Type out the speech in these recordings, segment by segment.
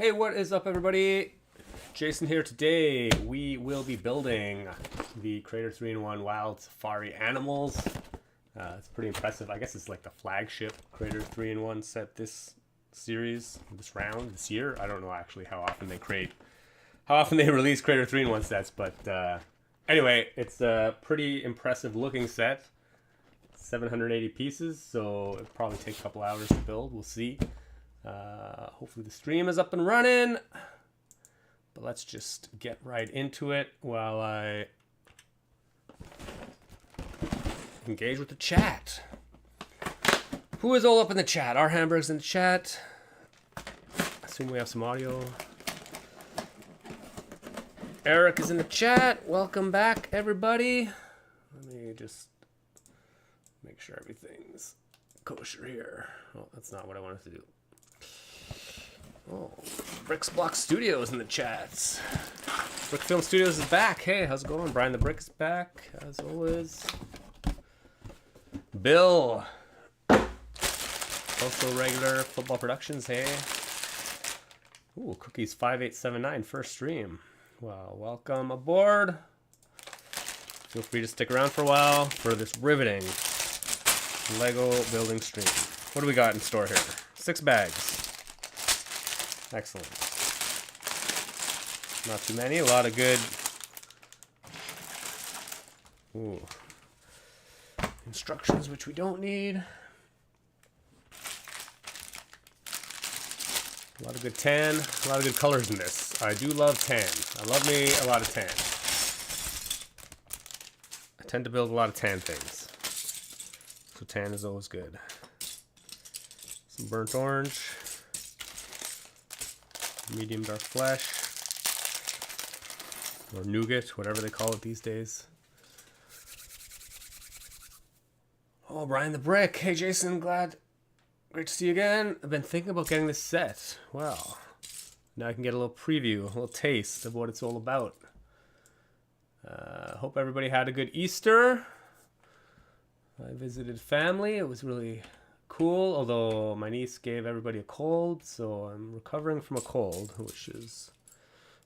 Hey, what is up, everybody? Jason here. Today we will be building the Creator 3-in-1 Wild Safari Animals. It's pretty impressive. I guess it's like the flagship Creator 3-in-1 set this series, this round, this year. I don't know actually how often they release Creator 3-in-1 sets, but anyway, it's a pretty impressive looking set. 780 pieces, so it'll probably take a couple hours to build. We'll see. Hopefully the stream is up and running, but let's just get right into it while I engage with the chat. Who is all up in the chat? Our Hamburg's in the chat. I assume we have some audio. Eric is in the chat. Welcome back, everybody. Let me just make sure everything's kosher here. Oh, that's not what I wanted to do. Oh, Bricks Block Studios in the chats. Brick Film Studios is back. Hey, how's it going? Brian the Brick is back, as always. Bill, also regular Football Productions. Hey. Ooh, Cookies 5879, first stream. Well, welcome aboard. Feel free to stick around for a while for this riveting Lego building stream. What do we got in store here? 6 bags. Excellent. Not too many. A lot of good instructions, which we don't need. A lot of good tan. A lot of good colors in this. I do love tan. I love me a lot of tan. I tend to build a lot of tan things. So tan is always good. Some burnt orange. Medium dark flesh, or nougat, whatever they call it these days. Oh, Brian the Brick. Hey, Jason, great to see you again. I've been thinking about getting this set. Well, now I can get a little preview, a little taste of what it's all about. Hope everybody had a good Easter. I visited family. It was really cool, although my niece gave everybody a cold, so I'm recovering from a cold, which is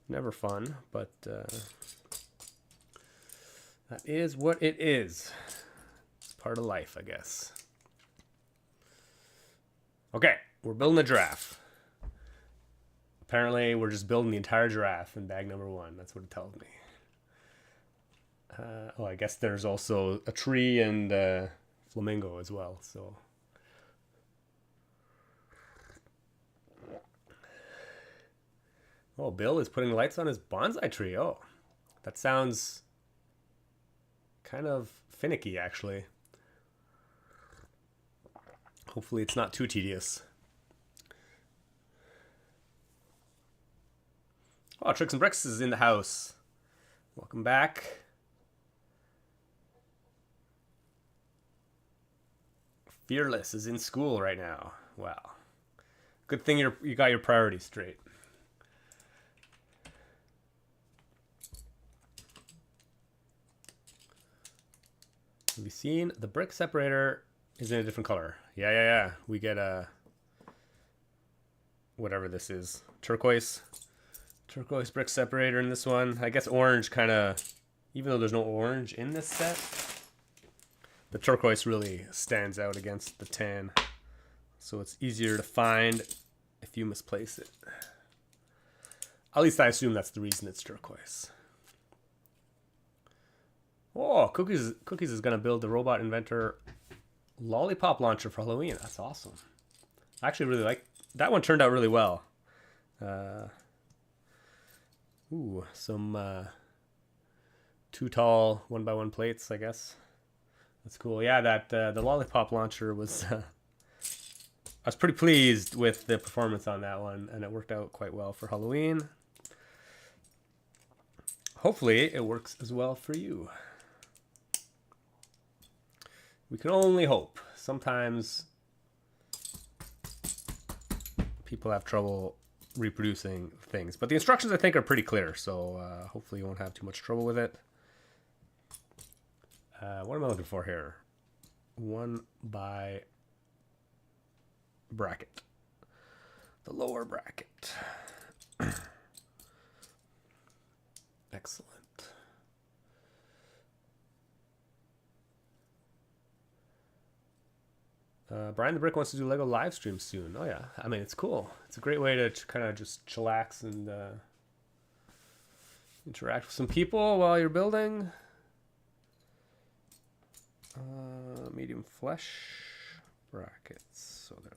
never fun, but that is what it is. It's part of life, I guess. Okay, we're building a giraffe. Apparently, we're just building the entire giraffe in bag number 1. That's what it tells me. Oh, I guess there's also a tree and flamingo as well, so... Oh, Bill is putting lights on his bonsai tree. Oh, that sounds kind of finicky, actually. Hopefully it's not too tedious. Oh, Tricks and Bricks is in the house. Welcome back. Fearless is in school right now. Wow. Good thing you got your priorities straight. Have you seen the brick separator is in a different color? Yeah. We get a whatever this is, turquoise brick separator in this one. I guess orange kind of, even though there's no orange in this set, the turquoise really stands out against the tan, so it's easier to find if you misplace it. At least I assume that's the reason it's turquoise. Oh, Cookies is going to build the Robot Inventor lollipop launcher for Halloween. That's awesome. I actually really like that one. Turned out really well. Some too tall 1x1 plates, I guess. That's cool. Yeah, that the lollipop launcher was... I was pretty pleased with the performance on that one, and it worked out quite well for Halloween. Hopefully, it works as well for you. We can only hope. Sometimes people have trouble reproducing things, but the instructions I think are pretty clear, so hopefully you won't have too much trouble with it. What am I looking for here? 1 by bracket. The lower bracket. Excellent. Brian the Brick wants to do Lego live stream soon. Oh yeah, I mean it's cool. It's a great way to kind of just chillax and interact with some people while you're building. Medium flesh brackets. So there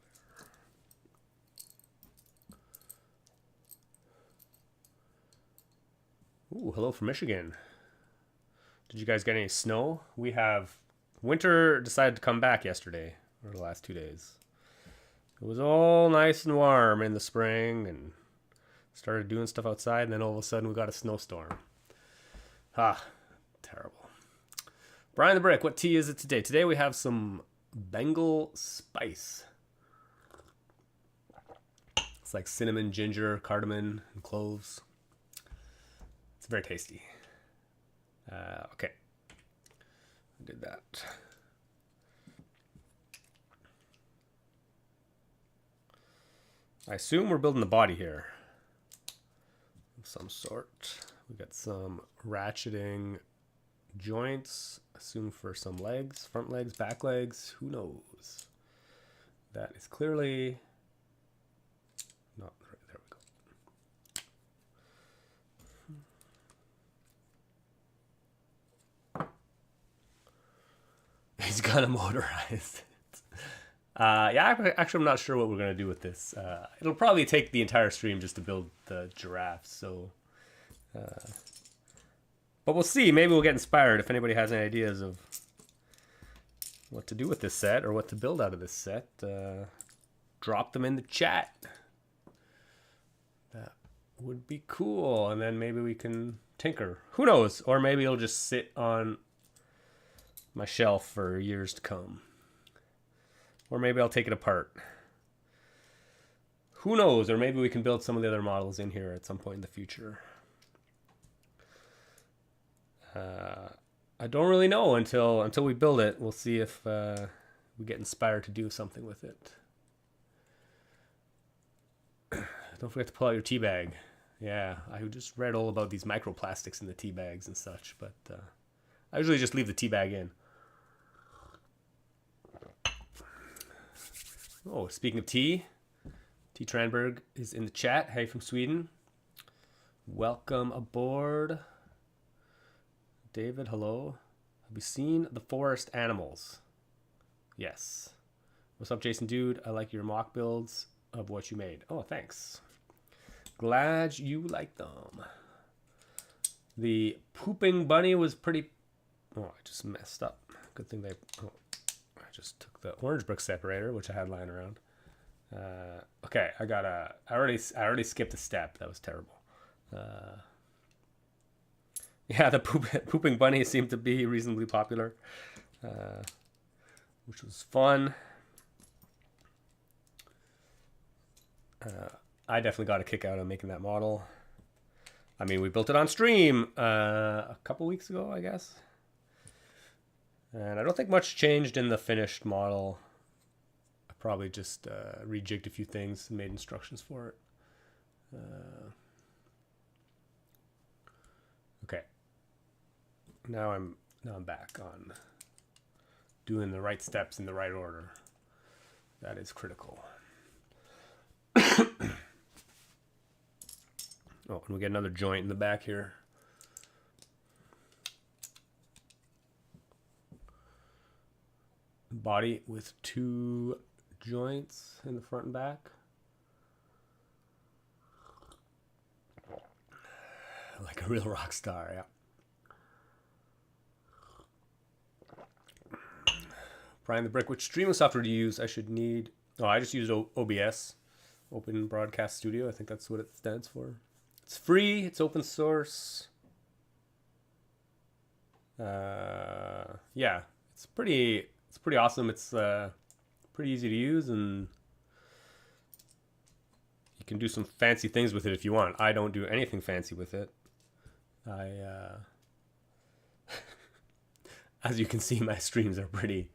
they are. Ooh, hello from Michigan. Did you guys get any snow? We have. Winter decided to come back yesterday, or the last 2 days. It was all nice and warm in the spring and started doing stuff outside, and then all of a sudden we got a snowstorm. Ah, terrible. Brian the Brick, what tea is it today? Today we have some Bengal spice. It's like cinnamon, ginger, cardamom, and cloves. It's very tasty. Okay. I did that. I assume we're building the body here of some sort. We got some ratcheting joints, assume for some legs, front legs, back legs, who knows? That is clearly not right. There we go. He's gonna motorize it. Yeah, actually, I'm not sure what we're gonna do with this. It'll probably take the entire stream just to build the giraffe. So, but we'll see. Maybe we'll get inspired if anybody has any ideas of what to do with this set or what to build out of this set. Drop them in the chat. That would be cool, and then maybe we can tinker. Who knows? Or maybe it'll just sit on my shelf for years to come. Or maybe I'll take it apart. Who knows? Or maybe we can build some of the other models in here at some point in the future. I don't really know until we build it. We'll see if we get inspired to do something with it. Don't forget to pull out your tea bag. Yeah, I just read all about these microplastics in the tea bags and such, but I usually just leave the tea bag in. Oh, speaking of tea, T. Tranberg is in the chat. Hey, from Sweden. Welcome aboard. David, hello. Have you seen the forest animals? Yes. What's up, Jason Dude? I like your mock builds of what you made. Oh, thanks. Glad you like them. The pooping bunny was pretty... Oh, I just messed up. Good thing they... Oh. I just took the orange brick separator, which I had lying around. Okay, I already skipped a step. That was terrible. Yeah, the pooping bunny seemed to be reasonably popular, which was fun. I definitely got a kick out of making that model. I mean, we built it on stream a couple weeks ago, I guess. And I don't think much changed in the finished model. I probably just rejigged a few things and made instructions for it. Okay. Now I'm back on doing the right steps in the right order. That is critical. Oh, and we get another joint in the back here. Body with 2 joints in the front and back. Like a real rock star, yeah. Brian the Brick, which streaming software do you use? I just use OBS, Open Broadcast Studio. I think that's what it stands for. It's free. It's open source. Yeah, it's pretty awesome. It's pretty easy to use, and you can do some fancy things with it if you want. I don't do anything fancy with it. As you can see, my streams are pretty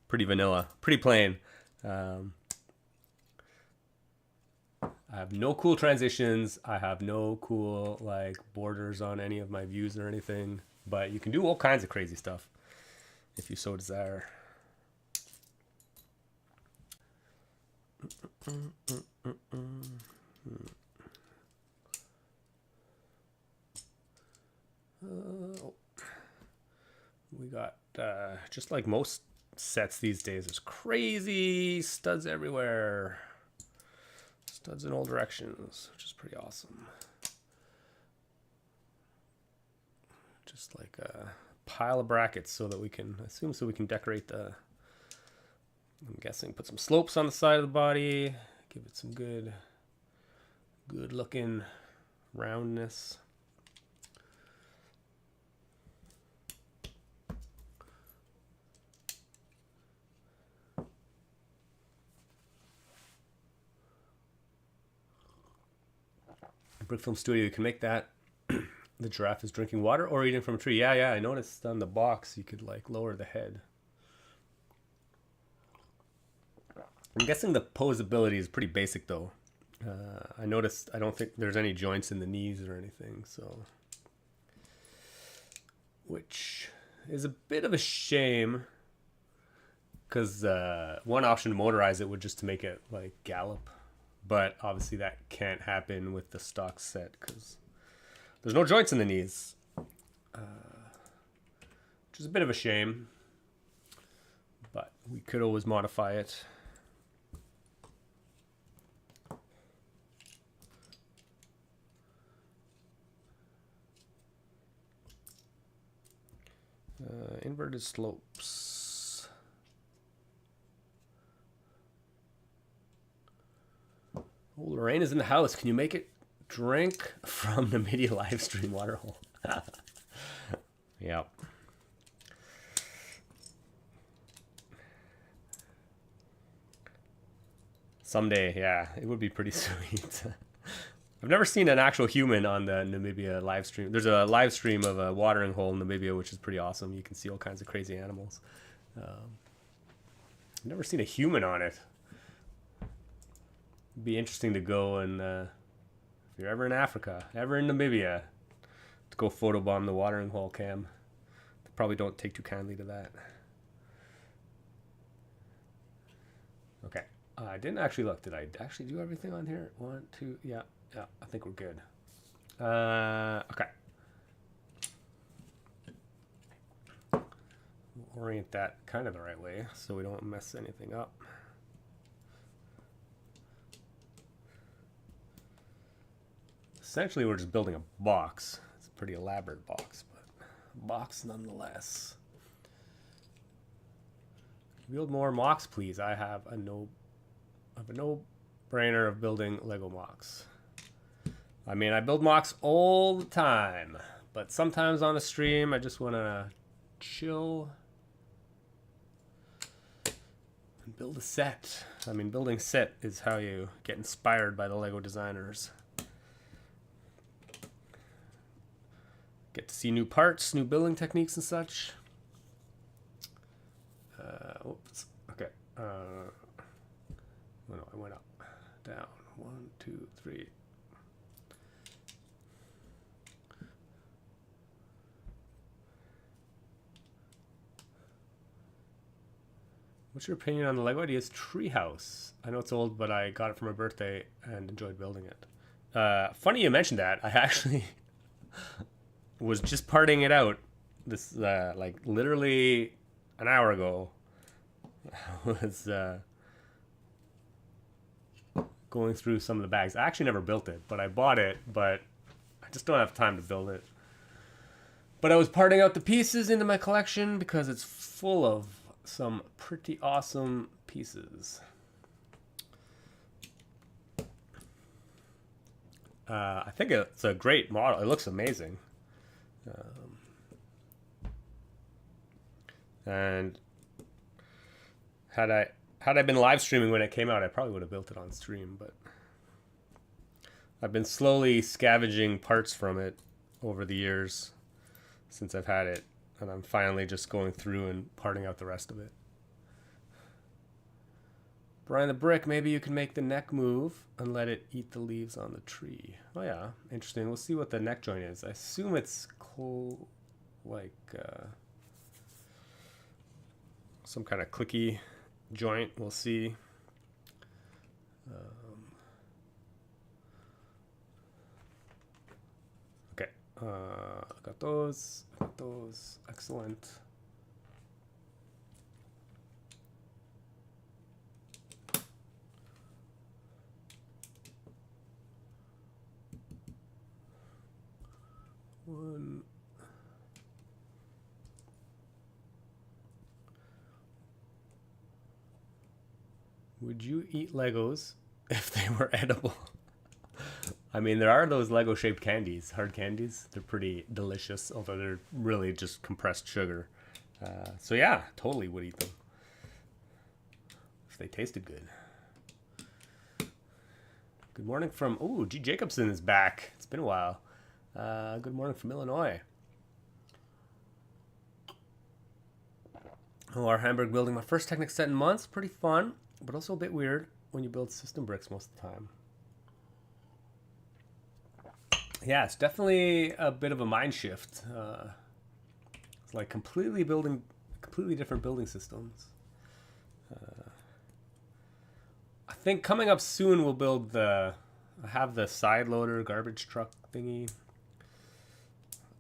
vanilla, pretty plain. I have no cool transitions. I have no cool like borders on any of my views or anything. But you can do all kinds of crazy stuff if you so desire. We got, just like most sets these days, there's crazy studs everywhere. Studs in all directions, which is pretty awesome. Just like a pile of brackets so that we can, so we can decorate the, I'm guessing, put some slopes on the side of the body, give it some good looking roundness. Brick Film Studio, you can make that. The giraffe is drinking water or eating from a tree. Yeah, I noticed on the box you could like lower the head. I'm guessing the posability is pretty basic though. I noticed I don't think there's any joints in the knees or anything, so, which is a bit of a shame because one option to motorize it would just to make it like gallop, but obviously that can't happen with the stock set because there's no joints in the knees, which is a bit of a shame, but we could always modify it. Inverted slopes. Oh, Lorraine is in the house. Can you make it drink from the media live stream water hole? Yep. Someday, yeah, it would be pretty sweet. I've never seen an actual human on the Namibia live stream. There's a live stream of a watering hole in Namibia, which is pretty awesome. You can see all kinds of crazy animals. I've never seen a human on it. It'd be interesting to go and, if you're ever in Africa, ever in Namibia, to go photobomb the watering hole cam. Probably don't take too kindly to that. Okay. I didn't actually look. Did I actually do everything on here? 1, 2, yeah. Yeah, I think we're good. Okay. We'll orient that kind of the right way so we don't mess anything up. Essentially, we're just building a box. It's a pretty elaborate box, but a box nonetheless. Build more mocks, please. I have a no-brainer of building Lego mocks. I mean, I build mocks all the time, but sometimes on a stream, I just want to chill and build a set. I mean, building set is how you get inspired by the Lego designers. Get to see new parts, new building techniques and such. Oops. Okay. Oh no, I went up, down. 1, 2, 3. What's your opinion on the Lego Ideas treehouse? I know it's old, but I got it for my birthday and enjoyed building it. Funny you mentioned that. I actually was just parting it out this like literally an hour ago. I was going through some of the bags. I actually never built it, but I bought it, but I just don't have time to build it. But I was parting out the pieces into my collection because it's full of some pretty awesome pieces. I think it's a great model. It looks amazing. And had I been live streaming when it came out, I probably would have built it on stream, but I've been slowly scavenging parts from it over the years since I've had it, and I'm finally just going through and parting out the rest of it. Brian the Brick, maybe you can make the neck move and let it eat the leaves on the tree. Oh yeah, interesting. We'll see what the neck joint is. I assume it's like some kind of clicky joint. We'll see. Okay, got those. Excellent. One. Would you eat Legos if they were edible? I mean, there are those Lego-shaped candies, hard candies. They're pretty delicious, although they're really just compressed sugar. So yeah, totally would eat them if they tasted good. Good morning from... Ooh, G. Jacobson is back. It's been a while. Good morning from Illinois. Oh, our Hamburg building. My first Technic set in months. Pretty fun, but also a bit weird when you build system bricks most of the time. Yeah, it's definitely a bit of a mind shift. It's like completely different building systems. I think coming up soon we'll build I have the side loader garbage truck thingy.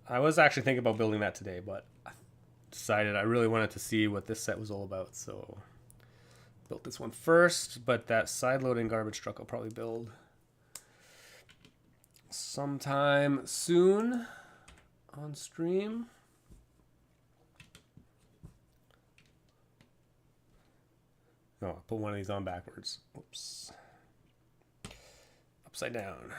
I was actually thinking about building that today, but I decided I really wanted to see what this set was all about, so built this one first, but that side loading garbage truck I'll probably build sometime soon on stream. Oh, I put one of these on backwards. Oops. Upside down.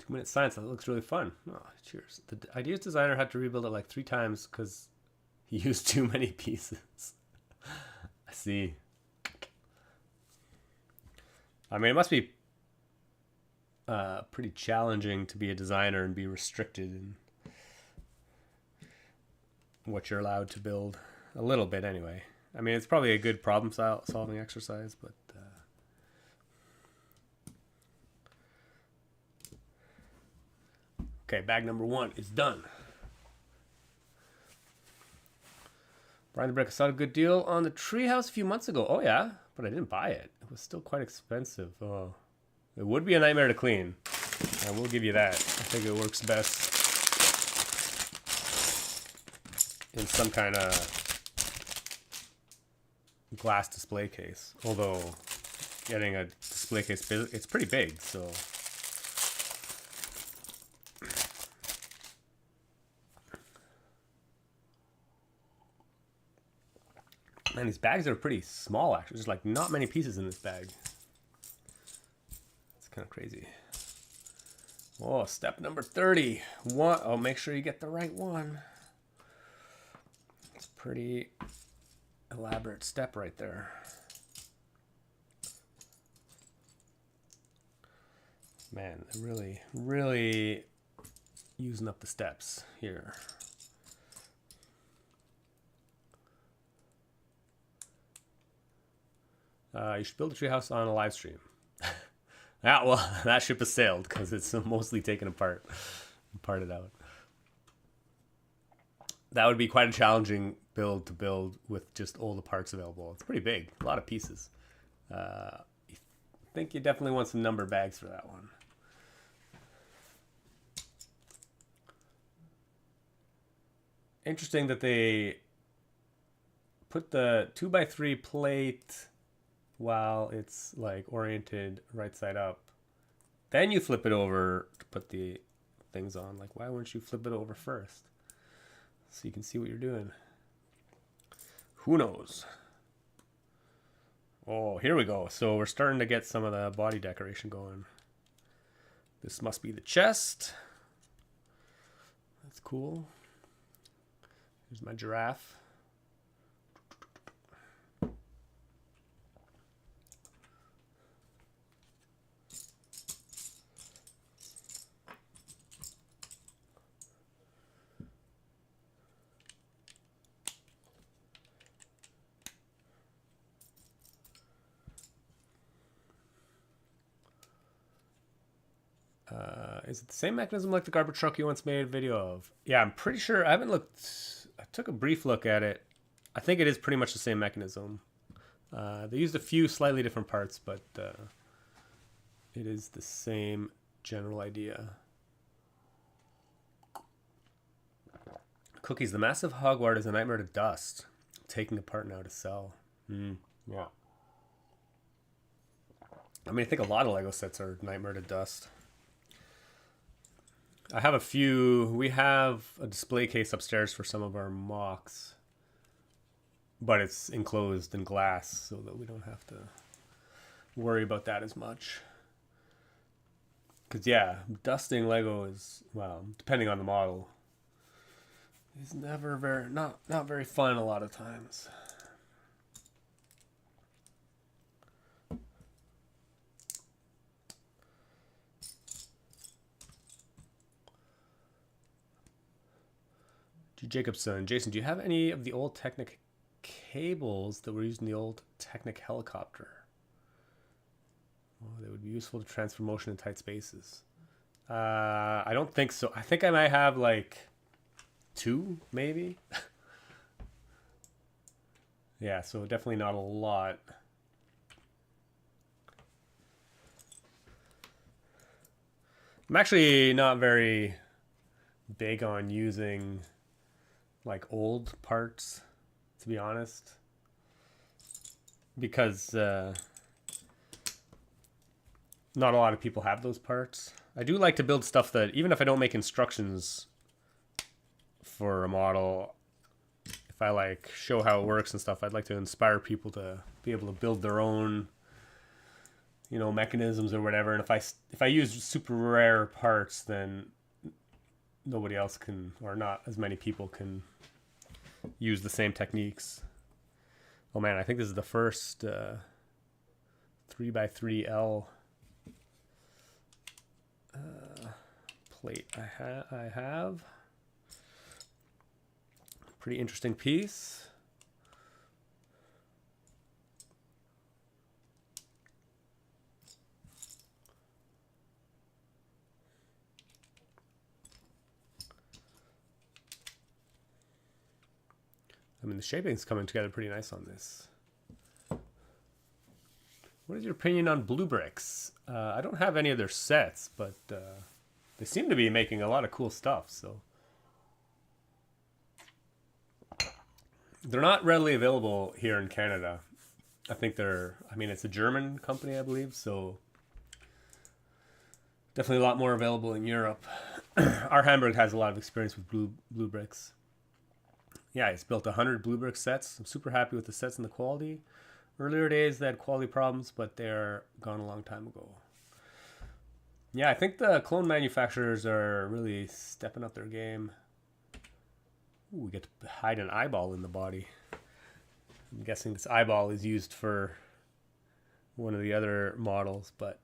2-minute science. That looks really fun. Oh, cheers. The ideas designer had to rebuild it like 3 times because he used too many pieces. I see. I mean, it must be pretty challenging to be a designer and be restricted in what you're allowed to build. A little bit, anyway. I mean, it's probably a good problem-solving exercise, but... Okay, bag number 1 is done. Brian the Brick, I saw a good deal on the treehouse a few months ago. Oh, yeah? But I didn't buy it. It was still quite expensive. Oh, it would be a nightmare to clean. I will give you that. I think it works best in some kind of glass display case. Although getting a display case, it's pretty big, so... Man, these bags are pretty small, actually. There's like not many pieces in this bag. It's kind of crazy. Oh, step number 30. Oh, make sure you get the right one. It's a pretty elaborate step right there. Man, they're really using up the steps here. You should build a treehouse on a live stream. Yeah, well, that ship has sailed because it's mostly taken apart and parted out. That would be quite a challenging build to build with just all the parts available. It's pretty big, a lot of pieces. I think you definitely want some number bags for that one. Interesting that they put the 2x3 plate while it's like oriented right side up. Then you flip it over to put the things on. Like, why wouldn't you flip it over first? So you can see what you're doing. Who knows? Oh, here we go. So we're starting to get some of the body decoration going. This must be the chest. That's cool. Here's my giraffe. Is it the same mechanism like the garbage truck you once made a video of? Yeah, I'm pretty sure. I haven't looked. I took a brief look at it. I think it is pretty much the same mechanism. They used a few slightly different parts, but it is the same general idea. Cookies. The massive hogwart is a nightmare to dust. Taking apart now to sell. Yeah. I mean, I think a lot of Lego sets are nightmare to dust. I have a few. We have a display case upstairs for some of our mocks, but it's enclosed in glass so that we don't have to worry about that as much. Because, yeah, dusting Lego is, well, depending on the model, is never very, not very fun a lot of times. G. Jacobson, Jason, do you have any of the old Technic cables that were used in the old Technic helicopter? Oh, they would be useful to transfer motion in tight spaces. I don't think so. I think I might have like 2, maybe. Yeah, so definitely not a lot. I'm actually not very big on using like old parts, to be honest, because not a lot of people have those parts. I do like to build stuff that, even if I don't make instructions for a model, if I like show how it works and stuff, I'd like to inspire people to be able to build their own, you know, mechanisms or whatever. And if I use super rare parts, then nobody else can, or not as many people can use the same techniques. Oh man, I think this is the first 3x3L plate I have. Pretty interesting piece. I mean, the shaping's coming together pretty nice on this. What is your opinion on Blue Bricks? I don't have any of their sets, but they seem to be making a lot of cool stuff, so. They're not readily available here in Canada. I think it's a German company, I believe, so definitely a lot more available in Europe. Our Hamburg has a lot of experience with Blue Bricks. Yeah, it's built 100 Blue Brick sets. I'm super happy with the sets and the quality. Earlier days, they had quality problems, but they're gone a long time ago. Yeah, I think the clone manufacturers are really stepping up their game. Ooh, we get to hide an eyeball in the body. I'm guessing this eyeball is used for one of the other models, but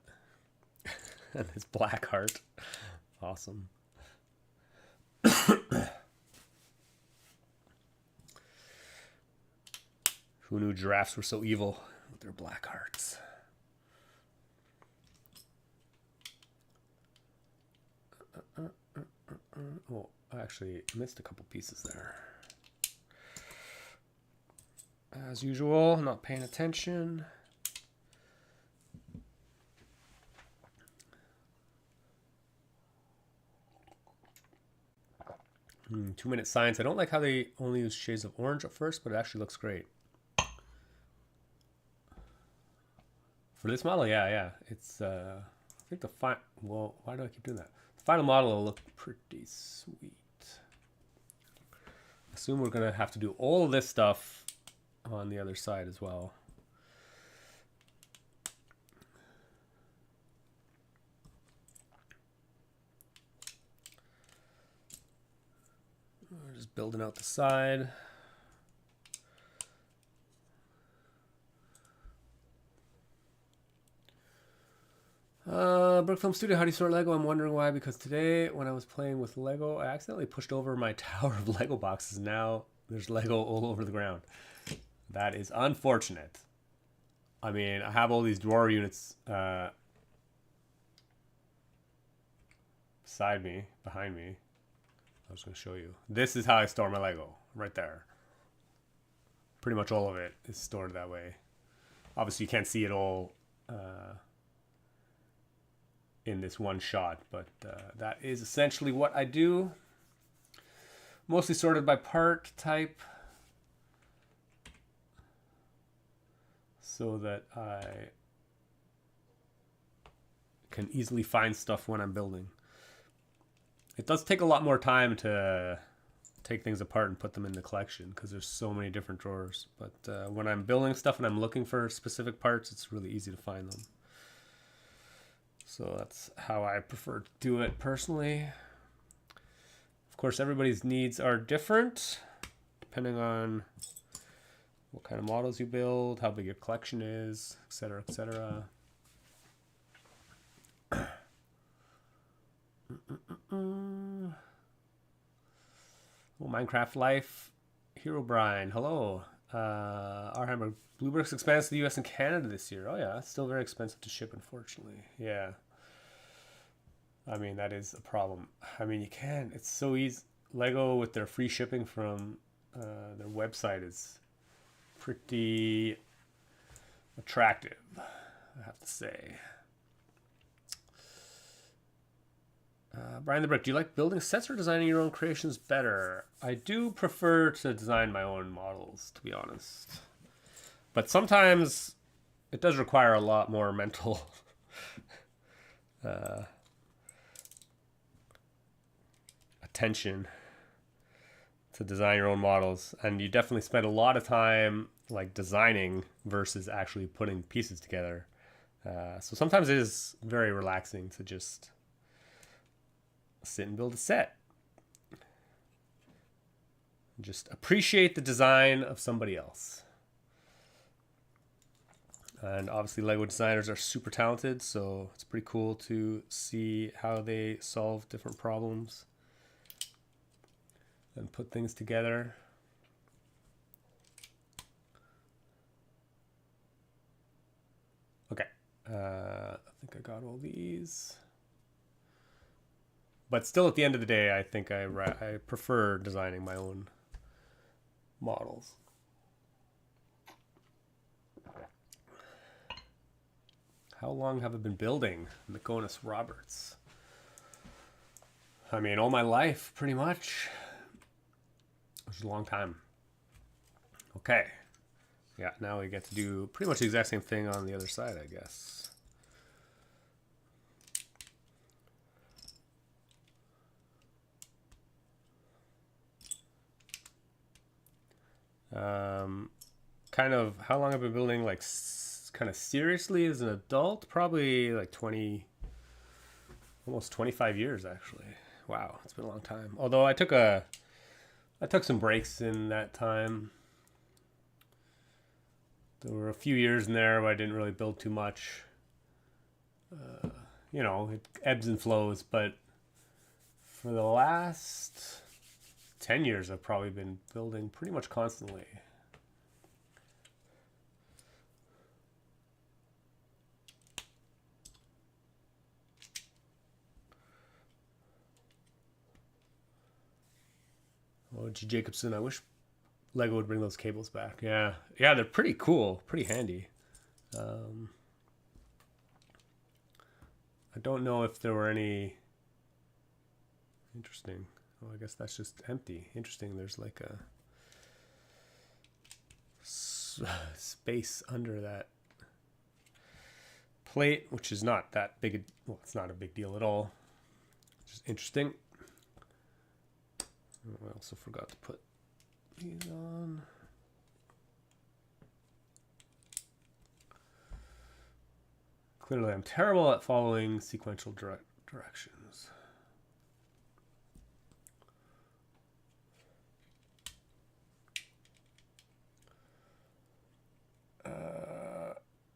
and this black heart. Awesome. Who knew giraffes were so evil with their black hearts? Oh, I actually missed a couple pieces there. As usual, not paying attention. Two-minute science. I don't like how they only use shades of orange at first, but it actually looks great. For this model, yeah. It's, I think well, why do I keep doing that? The final model will look pretty sweet. I assume we're going to have to do all of this stuff on the other side as well. We're just building out the side. Brookfilm Studio, how do you sort Lego? I'm wondering why, because today when I was playing with Lego, I accidentally pushed over my tower of Lego boxes. Now there's Lego all over the ground. That is unfortunate. I mean, I have all these drawer units beside me, behind me. I was going to show you. This is how I store my Lego, right there. Pretty much all of it is stored that way. Obviously, you can't see it all in this one shot, but that is essentially what I do. Mostly sorted by part type, so that I can easily find stuff when I'm building. It does take a lot more time to take things apart and put them in the collection because there's so many different drawers. But when I'm building stuff and I'm looking for specific parts, it's really easy to find them. So that's how I prefer to do it personally. Of course, everybody's needs are different depending on what kind of models you build, how big your collection is, etc., etc. Oh, Minecraft Life, Hero Brian, hello. Our Hamburg Blue Bricks expands to the US and Canada this year. Oh yeah, it's still very expensive to ship, unfortunately. Yeah. I mean, that is a problem. I mean, you can. It's so easy. Lego with their free shipping from their website is pretty attractive, I have to say. Brian the Brick, do you like building sets or designing your own creations better? I do prefer to design my own models, to be honest. But sometimes it does require a lot more mental attention to design your own models. And you definitely spend a lot of time like designing versus actually putting pieces together. So sometimes it is very relaxing to just sit and build a set. Just appreciate the design of somebody else. And obviously Lego designers are super talented, so it's pretty cool to see how they solve different problems and put things together. Okay, I think I got all these. But still, at the end of the day, I think I prefer designing my own models. How long have I been building? McGonus Roberts. I mean, all my life, pretty much. It was a long time. Okay. Yeah, now we get to do pretty much the exact same thing on the other side, I guess. Kind of how long I've been building, like kind of seriously as an adult, probably like 20, almost 25 years actually. Wow, it's been a long time. Although I took some breaks in that time. There were a few years in there where I didn't really build too much. You know, it ebbs and flows, but for the last 10 years I've probably been building pretty much constantly. Oh, G. Jacobson, I wish Lego would bring those cables back. Yeah, they're pretty cool, pretty handy. I don't know if there were any... Interesting. Oh, I guess that's just empty. Interesting, there's like a space under that plate, which is not that big. Well, it's not a big deal at all. Just interesting. Oh, I also forgot to put these on. Clearly, I'm terrible at following sequential directions.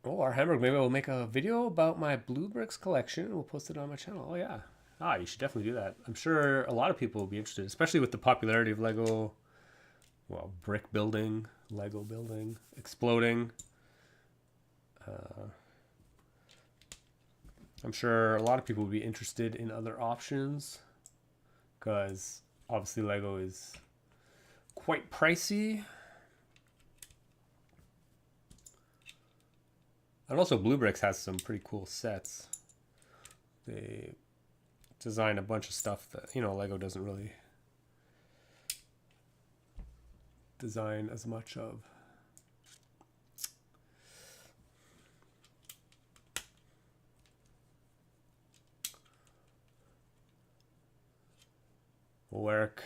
Oh, our Hamburg, maybe we'll make a video about my Blue Bricks collection. We'll post it on my channel. Oh, yeah. You should definitely do that. I'm sure a lot of people will be interested, especially with the popularity of Lego, well, brick building, Lego building, exploding. I'm sure a lot of people would be interested in other options because obviously Lego is quite pricey. And also Blue Bricks has some pretty cool sets. They design a bunch of stuff that, you know, Lego doesn't really design as much of. Will work.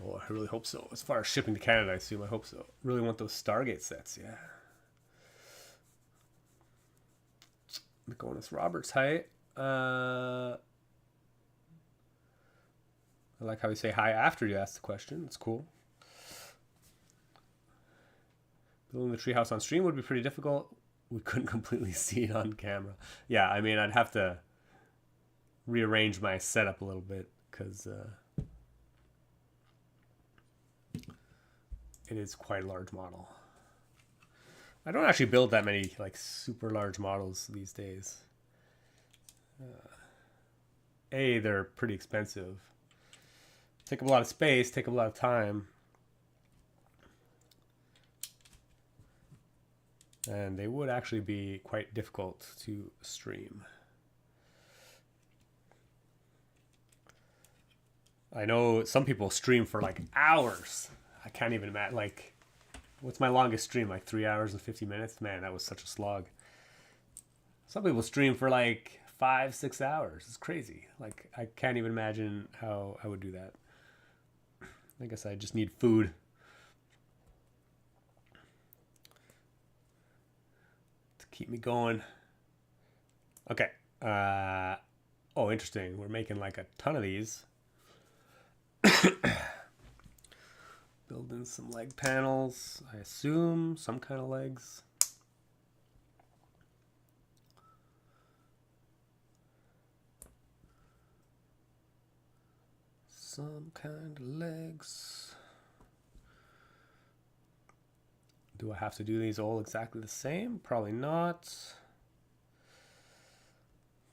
Oh, I really hope so. As far as shipping to Canada, I assume. I hope so. Really want those Stargate sets, yeah. Going with Robert's height. I like how you say hi after you ask the question. It's cool. Building the treehouse on stream would be pretty difficult. We couldn't completely see it on camera. Yeah, I mean, I'd have to rearrange my setup a little bit because it is quite a large model. I don't actually build that many like super large models these days. They're pretty expensive. Take up a lot of space, take up a lot of time. And they would actually be quite difficult to stream. I know some people stream for like hours. I can't even imagine. Like, what's my longest stream? Like 3 hours and 50 minutes? Man, that was such a slog. Some people stream for like 5-6 hours. It's crazy. Like, I can't even imagine how I would do that. I guess I just need food. To keep me going. Okay. Oh, interesting. We're making like a ton of these. Building some leg panels. I assume some kind of legs. Some kind of legs. Do I have to do these all exactly the same? Probably not.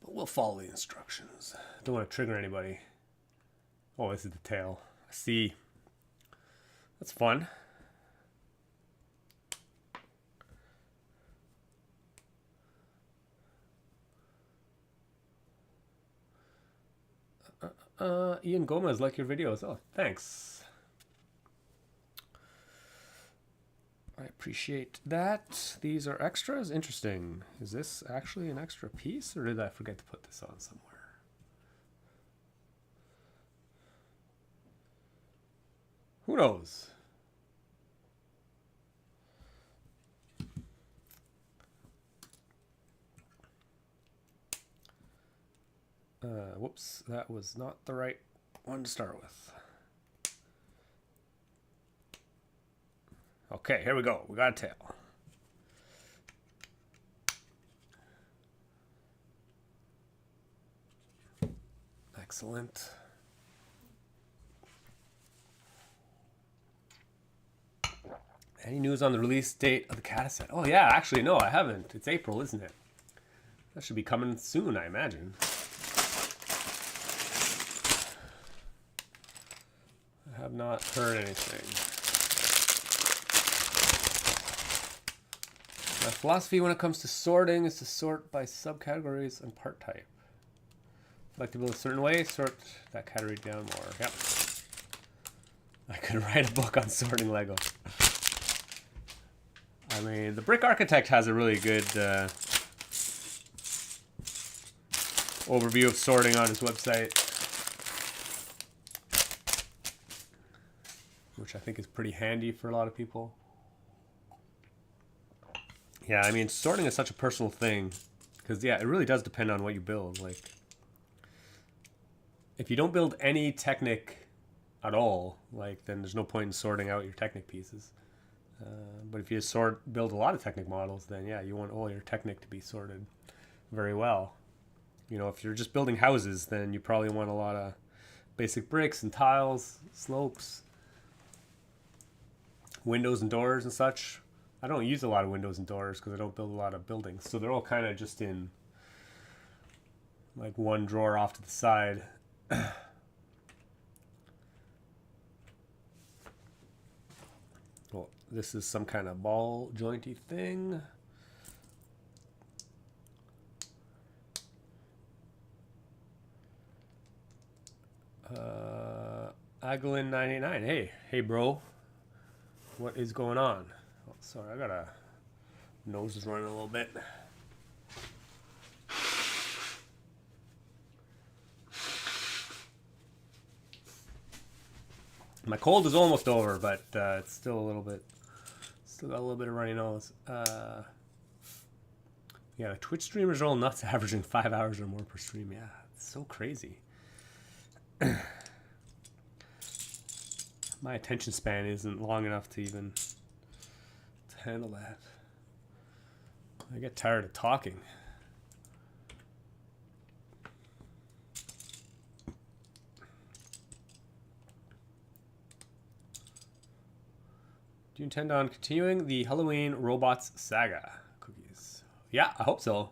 But we'll follow the instructions. Don't want to trigger anybody. Oh, this is the tail. I see. That's fun. Ian Gomez, like your videos. Oh, thanks. I appreciate that. These are extras. Interesting. Is this actually an extra piece, or did I forget to put this on somewhere? Who knows? Whoops, that was not the right one to start with. Okay, here we go. We got a tail. Excellent. Any news on the release date of the Cata set? Oh yeah, actually no, I haven't. It's April, isn't it? That should be coming soon, I imagine. I have not heard anything. My philosophy when it comes to sorting is to sort by subcategories and part type. If I like to build a certain way, sort that category down more. Yep. I could write a book on sorting Lego. I mean, the Brick Architect has a really good overview of sorting on his website, which I think is pretty handy for a lot of people. Yeah, I mean, sorting is such a personal thing because, yeah, it really does depend on what you build. Like, if you don't build any Technic at all, like, then there's no point in sorting out your Technic pieces. But if you build a lot of Technic models, then yeah, you want all your Technic to be sorted very well. You know, if you're just building houses, then you probably want a lot of basic bricks and tiles, slopes, windows and doors and such. I don't use a lot of windows and doors because I don't build a lot of buildings. So they're all kind of just in like one drawer off to the side. Well, this is some kind of ball jointy thing. Aglin 989. Hey, bro. What is going on? Oh, sorry, I got a nose is running a little bit. My cold is almost over, but it's still a little bit. Still got a little bit of runny nose. Yeah, Twitch streamers are all nuts, averaging 5 hours or more per stream. Yeah, it's so crazy. My attention span isn't long enough to even handle that. I get tired of talking. Do you intend on continuing the Halloween Robots saga? Cookies. Yeah, I hope so.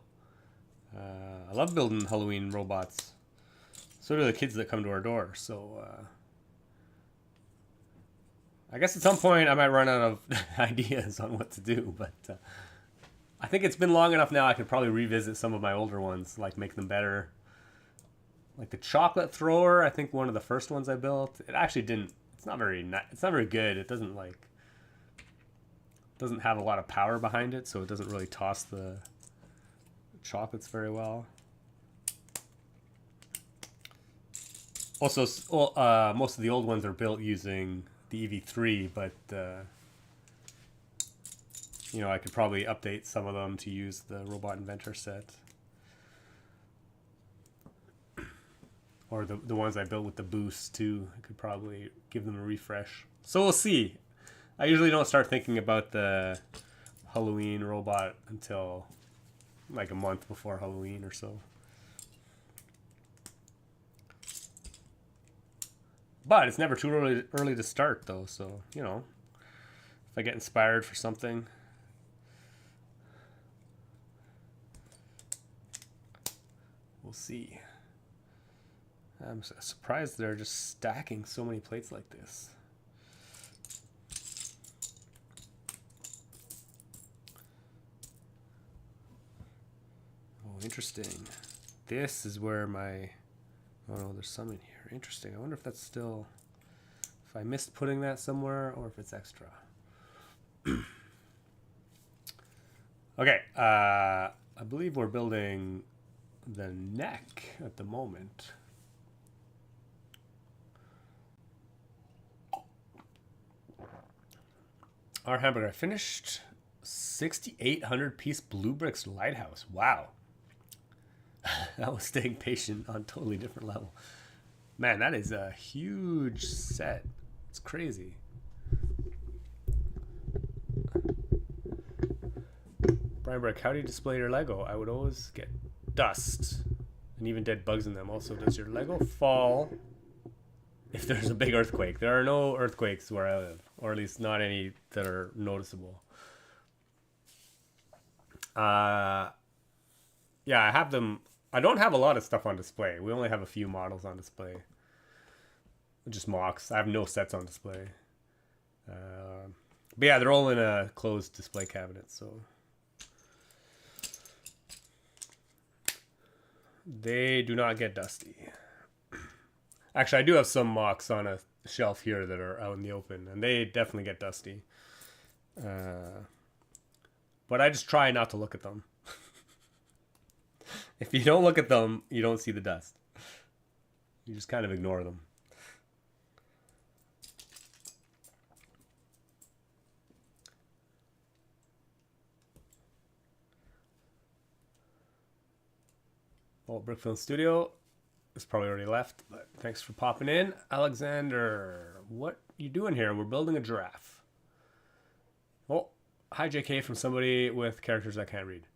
I love building Halloween robots. So do the kids that come to our door. So I guess at some point I might run out of ideas on what to do. But I think it's been long enough now I could probably revisit some of my older ones, like make them better. Like the chocolate thrower, I think one of the first ones I built. It actually didn't. It's not very good. It doesn't have a lot of power behind it, so it doesn't really toss the chocolates very well. Also, most of the old ones are built using the EV3, but you know, I could probably update some of them to use the Robot Inventor set. Or the ones I built with the boost too. I could probably give them a refresh. So we'll see. I usually don't start thinking about the Halloween robot until like a month before Halloween or so. But it's never too early to start though, so you know, if I get inspired for something. We'll see. I'm surprised they're just stacking so many plates like this. Interesting. This is where my... Oh no, there's some in here. Interesting. I wonder if that's still... If I missed putting that somewhere or if it's extra. Okay. I believe we're building the neck at the moment. Our hamburger. I finished 6,800 piece Blue Bricks Lighthouse. Wow. That was staying patient on a totally different level. Man, that is a huge set. It's crazy. Brian Brick, how do you display your Lego? I would always get dust and even dead bugs in them. Also, does your Lego fall if there's a big earthquake? There are no earthquakes where I live, or at least not any that are noticeable. Yeah, I have them. I don't have a lot of stuff on display. We only have a few models on display. Just mocks. I have no sets on display. But yeah, they're all in a closed display cabinet, so they do not get dusty. Actually, I do have some mocks on a shelf here that are out in the open, and they definitely get dusty. But I just try not to look at them. If you don't look at them, you don't see the dust. You just kind of ignore them. Oh, Brickfield Studio is probably already left, but thanks for popping in. Alexander, what you doing here? We're building a giraffe. Oh, hi JK from somebody with characters I can't read.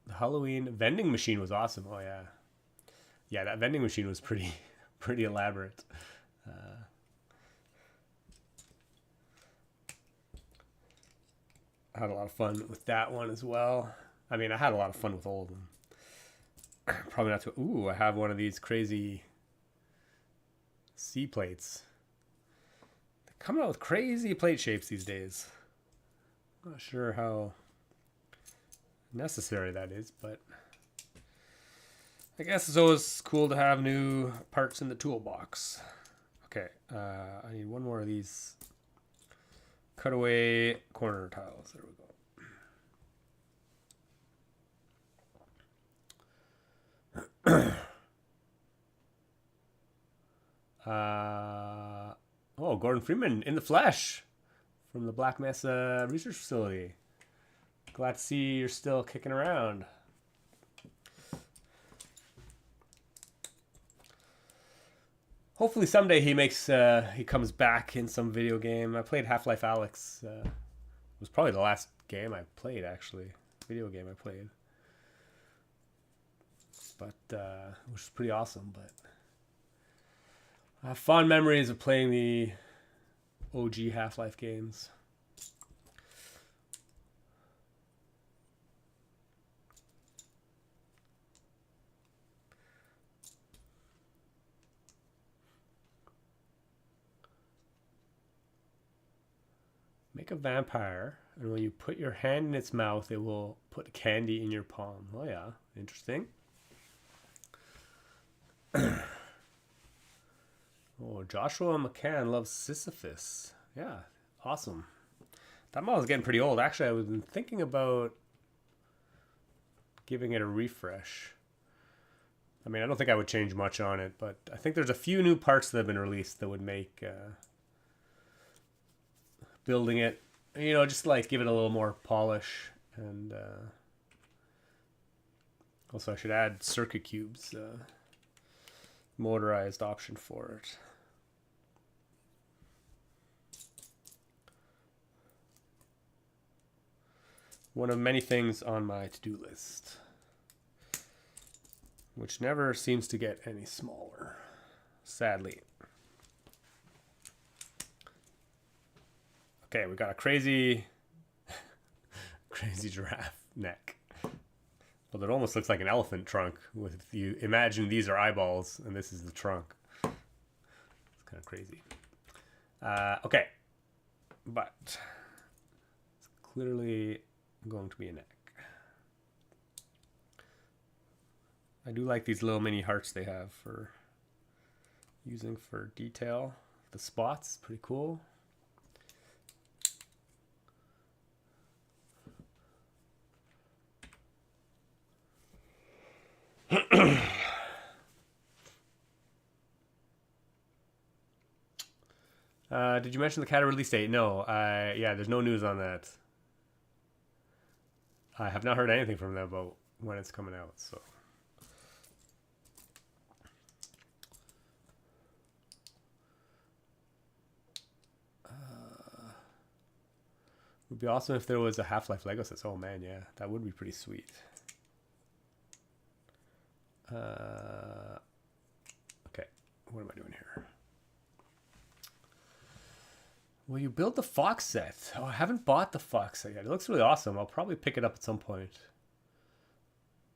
The Halloween vending machine was awesome. Oh yeah. Yeah, that vending machine was pretty elaborate. I had a lot of fun with that one as well. I mean, I had a lot of fun with all of them. Probably not too. Ooh, I have one of these crazy C plates. They're coming out with crazy plate shapes these days. Not sure how necessary that is, but I guess it's always cool to have new parts in the toolbox. Okay, I need one more of these cutaway corner tiles. There we go. Oh, Gordon Freeman in the flesh from the Black Mesa Research Facility. Glad to see you're still kicking around. Hopefully someday he comes back in some video game. I played Half-Life Alyx. It was probably the last game I played, actually. Video game I played. But which was pretty awesome. But I have fond memories of playing the OG Half-Life games. Make a vampire, and when you put your hand in its mouth, it will put candy in your palm. Oh yeah, interesting. Oh, Joshua McCann loves Sisyphus. Yeah, awesome. That model's getting pretty old. Actually, I was thinking about giving it a refresh. I mean, I don't think I would change much on it, but I think there's a few new parts that have been released that would make building it, you know, just like give it a little more polish. And also I should add circuit cubes, motorized option for it. One of many things on my to-do list, which never seems to get any smaller, sadly. Okay, we got a crazy giraffe neck. Well, it almost looks like an elephant trunk. With you imagine these are eyeballs and this is the trunk. It's kind of crazy. Okay, but it's clearly going to be a neck. I do like these little mini hearts they have for using for detail. The spots, pretty cool. Did you mention the Kata release date? No. Yeah, there's no news on that. I have not heard anything from them about when it's coming out. So. It would be awesome if there was a Half-Life Lego set. Oh man, yeah, that would be pretty sweet. Okay, what am I doing here? Will you build the fox set? Oh, I haven't bought the fox set yet. It looks really awesome. I'll probably pick it up at some point.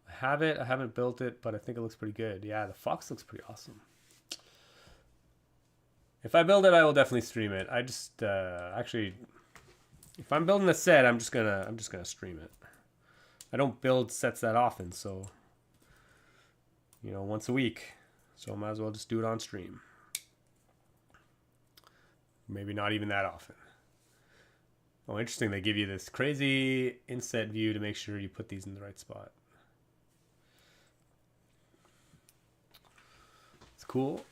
I have it. I haven't built it, but I think it looks pretty good. Yeah, the fox looks pretty awesome. If I build it, I will definitely stream it. I just actually, if I'm building a set, I'm just gonna stream it. I don't build sets that often, so you know, once a week. So I might as well just do it on stream. Maybe not even that often. Oh, interesting. They give you this crazy inset view to make sure you put these in the right spot. It's cool.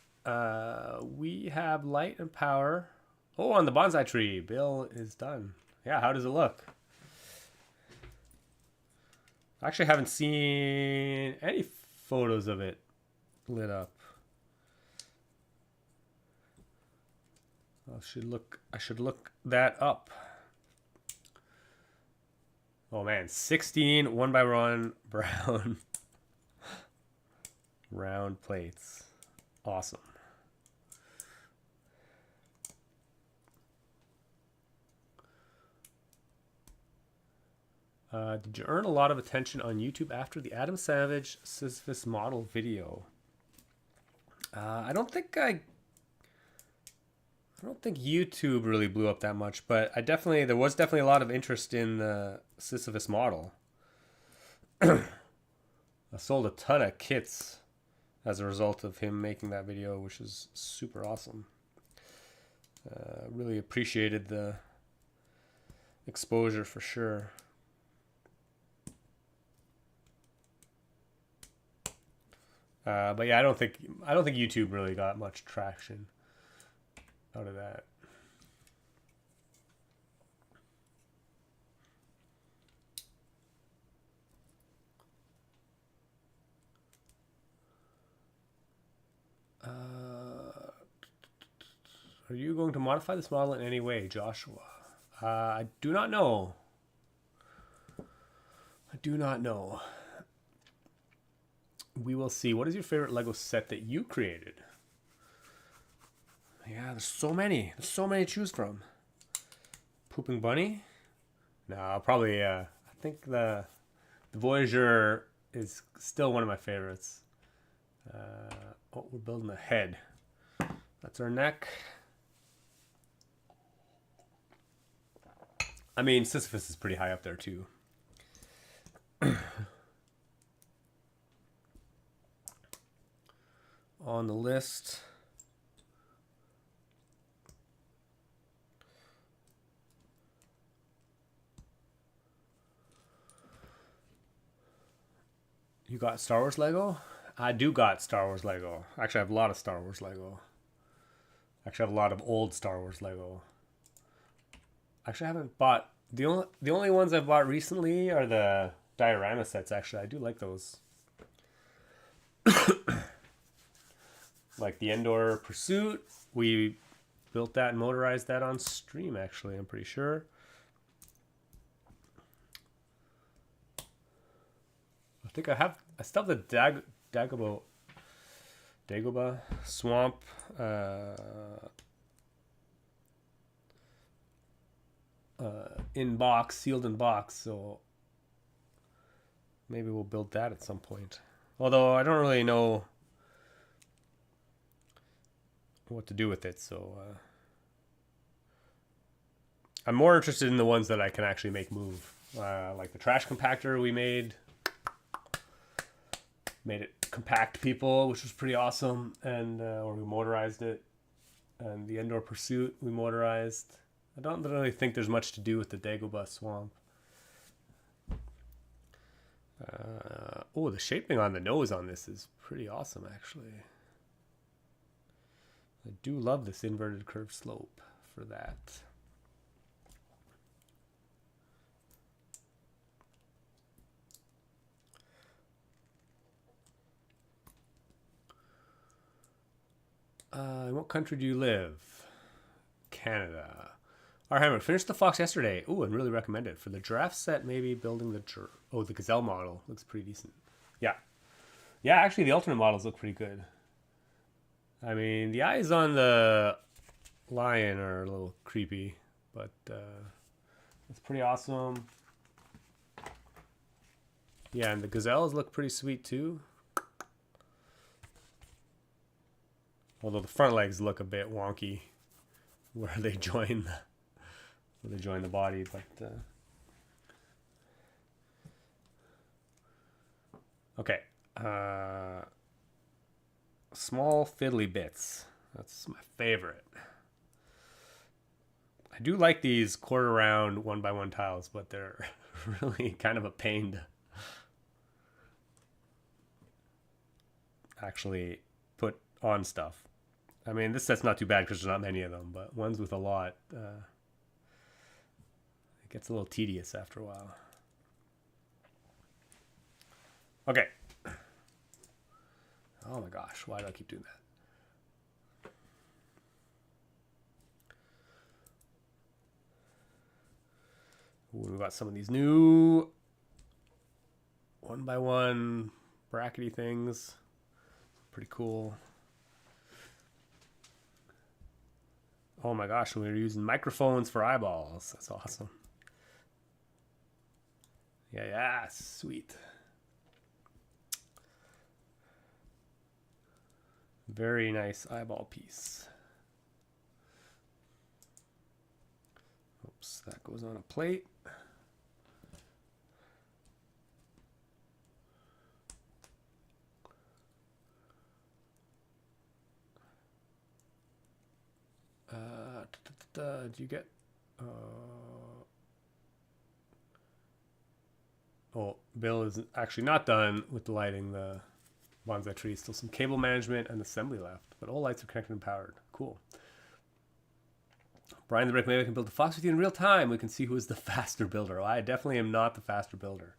We have light and power. Oh, on the bonsai tree. Bill is done. Yeah, how does it look? I actually haven't seen any photos of it lit up. I should look that up. Oh man, 16 1x1 brown round plates. Awesome. Did you earn a lot of attention on YouTube after the Adam Savage Sisyphus model video? I don't think YouTube really blew up that much, but there was definitely a lot of interest in the Sisyphus model. I sold a ton of kits as a result of him making that video, which is super awesome. Really appreciated the exposure for sure. But yeah, I don't think YouTube really got much traction out of that. Are you going to modify this model in any way, Joshua? I do not know. I do not know. We will see. What is your favorite Lego set that you created? Yeah, there's so many. There's so many to choose from. Pooping Bunny? No, probably, I think the Voyager is still one of my favorites. Oh, we're building a head. That's our neck. I mean, Sisyphus is pretty high up there too. On the list. You got Star Wars Lego? I do got Star Wars Lego. Actually, I have a lot of Star Wars Lego. Actually, I have a lot of old Star Wars Lego. Actually, I haven't bought... The only ones I've bought recently are the diorama sets, actually. I do like those. Like the Endor Pursuit. We built that and motorized that on stream, actually, I'm pretty sure. I think I still have the Dagobah Swamp in box, sealed in box, so maybe we'll build that at some point. Although I don't really know what to do with it, so I'm more interested in the ones that I can actually make move, like the trash compactor we made it compact people, which was pretty awesome, and or we motorized it, and the Endor Pursuit we motorized. I don't really think there's much to do with the Dagobah Swamp. Oh, the shaping on the nose on this is pretty awesome, actually. I do love this inverted curve slope for that. In what country do you live? Canada. Alright, finished the fox yesterday. Ooh, and really recommend it. For the giraffe set, maybe building the gazelle model. Looks pretty decent. Yeah. Yeah, actually the alternate models look pretty good. I mean, the eyes on the lion are a little creepy, but it's pretty awesome. Yeah, and the gazelles look pretty sweet too. Although the front legs look a bit wonky where they join the body, but okay. Small fiddly bits. That's my favorite. I do like these quarter round 1x1 tiles, but they're really kind of a pain to actually put on stuff. I mean, this set's not too bad because there's not many of them, but ones with a lot, it gets a little tedious after a while. Okay. Oh my gosh, why do I keep doing that? Ooh, we got some of these new 1x1 brackety things. Pretty cool. Oh my gosh, we were using microphones for eyeballs. That's awesome. Yeah, sweet. Very nice eyeball piece. Oops, that goes on a plate. Did you get... Oh, Bill is actually not done with the lighting the bonsai tree. Still some cable management and assembly left, but all lights are connected and powered. Cool. Brian the Brick, maybe I can build a fox with you in real time. We can see who is the faster builder. Well, I definitely am not the faster builder.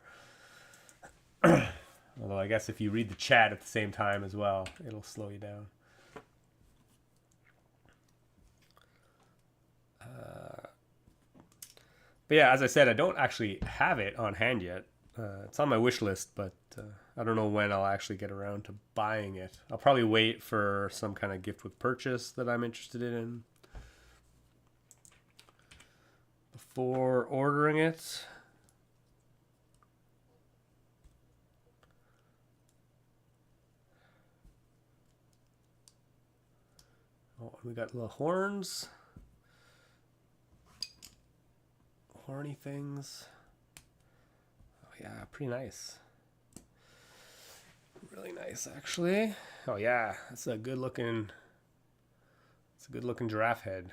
Although I guess if you read the chat at the same time as well, it'll slow you down. But yeah, as I said, I don't actually have it on hand yet. It's on my wish list, but I don't know when I'll actually get around to buying it. I'll probably wait for some kind of gift with purchase that I'm interested in before ordering it. Oh, we got little horns. Horny things. Oh yeah, pretty nice. Really nice, actually. Oh yeah, that's a good looking. It's a good looking giraffe head.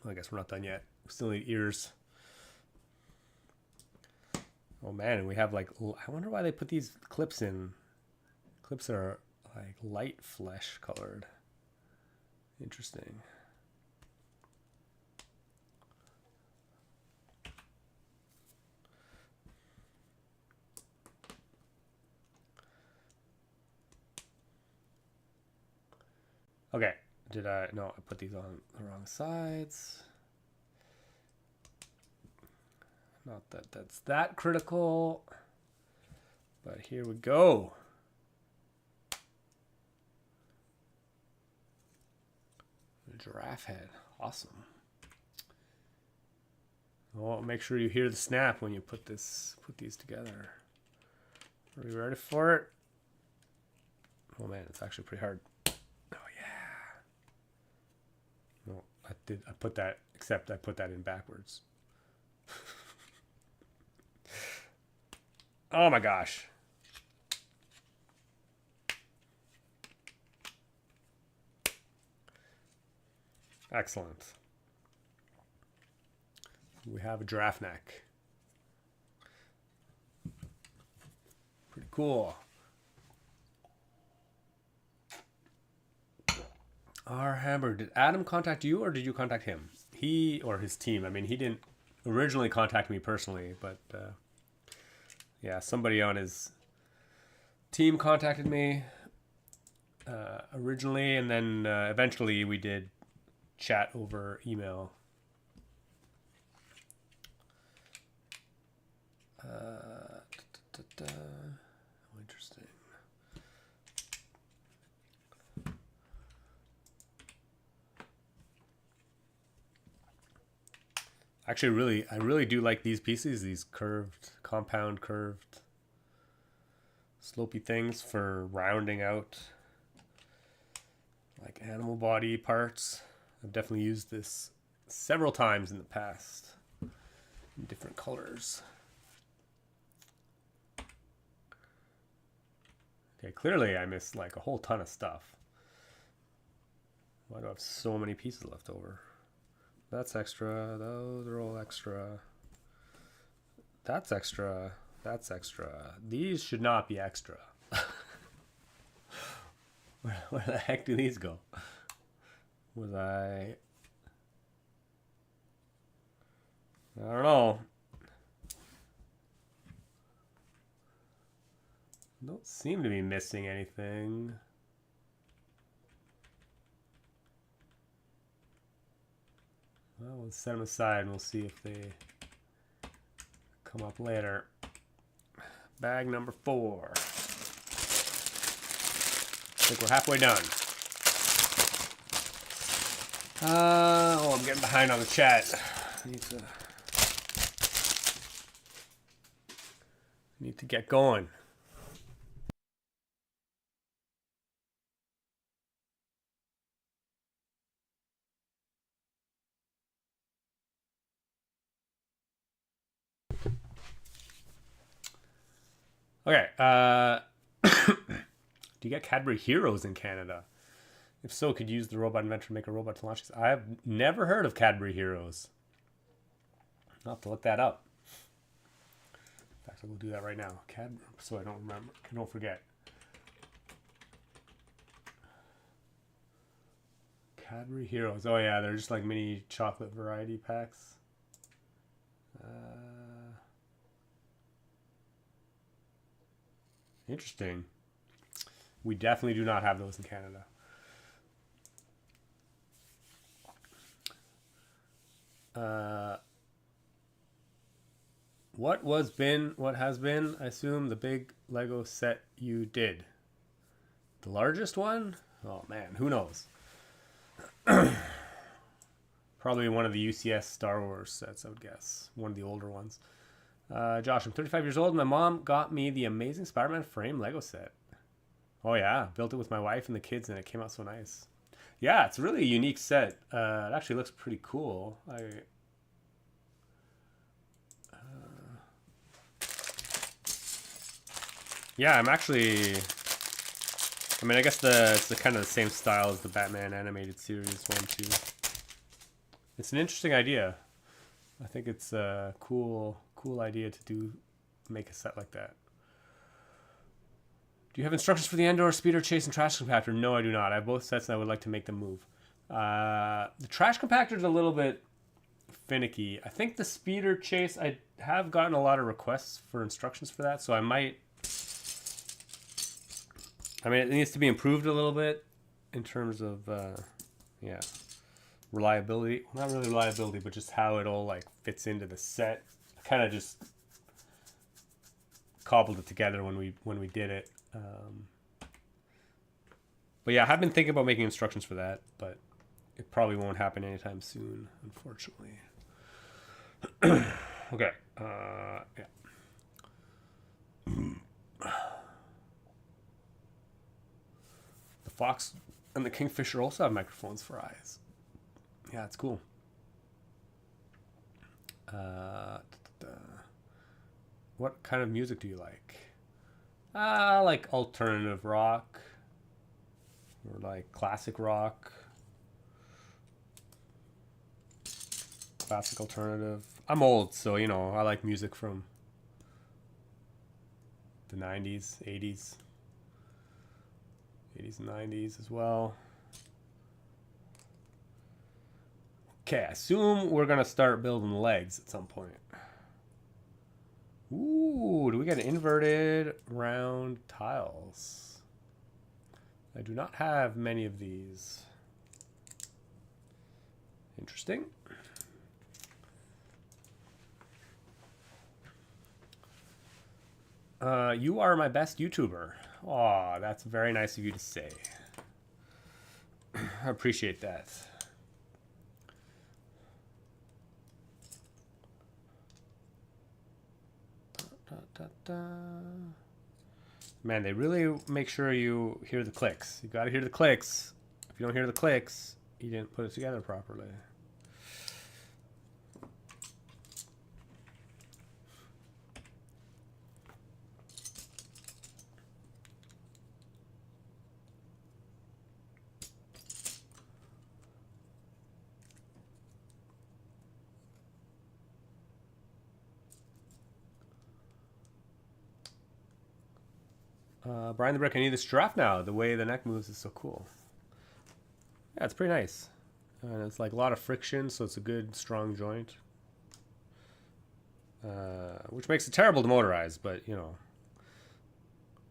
Well, I guess we're not done yet. We still need ears. Oh man, and we have like. I wonder why they put these clips in. Clips are like light flesh colored. Interesting. Okay, did I? No, I put these on the wrong sides. Not that that's that critical, but here we go. The giraffe head, awesome. Oh, make sure you hear the snap when you put these together. Are you ready for it? Oh man, it's actually pretty hard. No, I put that, except I put that in backwards. Oh my gosh. Excellent. We have a giraffe neck. Pretty cool. Our hamburger. Did Adam contact you or did you contact him? He or his team. I mean, he didn't originally contact me personally, but yeah, somebody on his team contacted me originally, and then eventually we did chat over email. Interesting. Actually, I really do like these pieces, these compound curved, slopey things for rounding out like animal body parts. I've definitely used this several times in the past in different colors. Okay, clearly I missed like a whole ton of stuff. Why do I have so many pieces left over? That's extra. Those are all extra. That's extra. That's extra. These should not be extra. Where the heck do these go? Was I don't know. Don't seem to be missing anything. Well, we'll set them aside and we'll see if they come up later. Bag number 4. I think we're halfway done. Oh, I'm getting behind on the chat. I need to Need to get going. Okay. Do you get Cadbury Heroes in Canada? If so, could you use the robot inventor to make a robot to launch this? I've never heard of Cadbury Heroes. I'll have to look that up. In fact, I will do that right now. So I don't remember. I don't forget. Cadbury Heroes. Oh yeah, they're just like mini chocolate variety packs. Interesting. We definitely do not have those in Canada. What has been, I assume, the big Lego set you did? The largest one? Oh man, who knows? Probably one of the UCS Star Wars sets, I would guess. One of the older ones. Josh, I'm 35 years old. And my mom got me the Amazing Spider-Man frame Lego set. Oh yeah, built it with my wife and the kids, and it came out so nice. Yeah, it's really a unique set. It actually looks pretty cool. Yeah, I'm actually. I mean, I guess it's the kind of the same style as the Batman animated series one too. It's an interesting idea. I think it's a cool idea to make a set like that. Do you have instructions for the Endor, Speeder, Chase, and Trash Compactor? No, I do not. I have both sets and I would like to make them move. The Trash Compactor is a little bit finicky. I think the Speeder, Chase, I have gotten a lot of requests for instructions for that, so I might... I mean, it needs to be improved a little bit in terms of, reliability. Well, not really reliability, but just how it all, like, fits into the set. I kind of just cobbled it together when we did it. But yeah, I have been thinking about making instructions for that, but it probably won't happen anytime soon, unfortunately. Okay. Yeah. The fox and the kingfisher also have microphones for eyes. Yeah, it's cool. What kind of music do you like? I like alternative rock or like classic rock. Classic alternative. I'm old, so you know, I like music from the 90s, 80s. 80s and 90s as well. Okay, I assume we're gonna start building legs at some point. Ooh, do we get inverted round tiles? I do not have many of these. Interesting. You are my best YouTuber. Aw, that's very nice of you to say. I appreciate that. Man, they really make sure you hear the clicks. You gotta hear the clicks. If you don't hear the clicks, you didn't put it together properly. Brian the Brick, I need this giraffe now. The way the neck moves is so cool. Yeah, it's pretty nice. And it's like a lot of friction, so it's a good, strong joint. Which makes it terrible to motorize, but you know.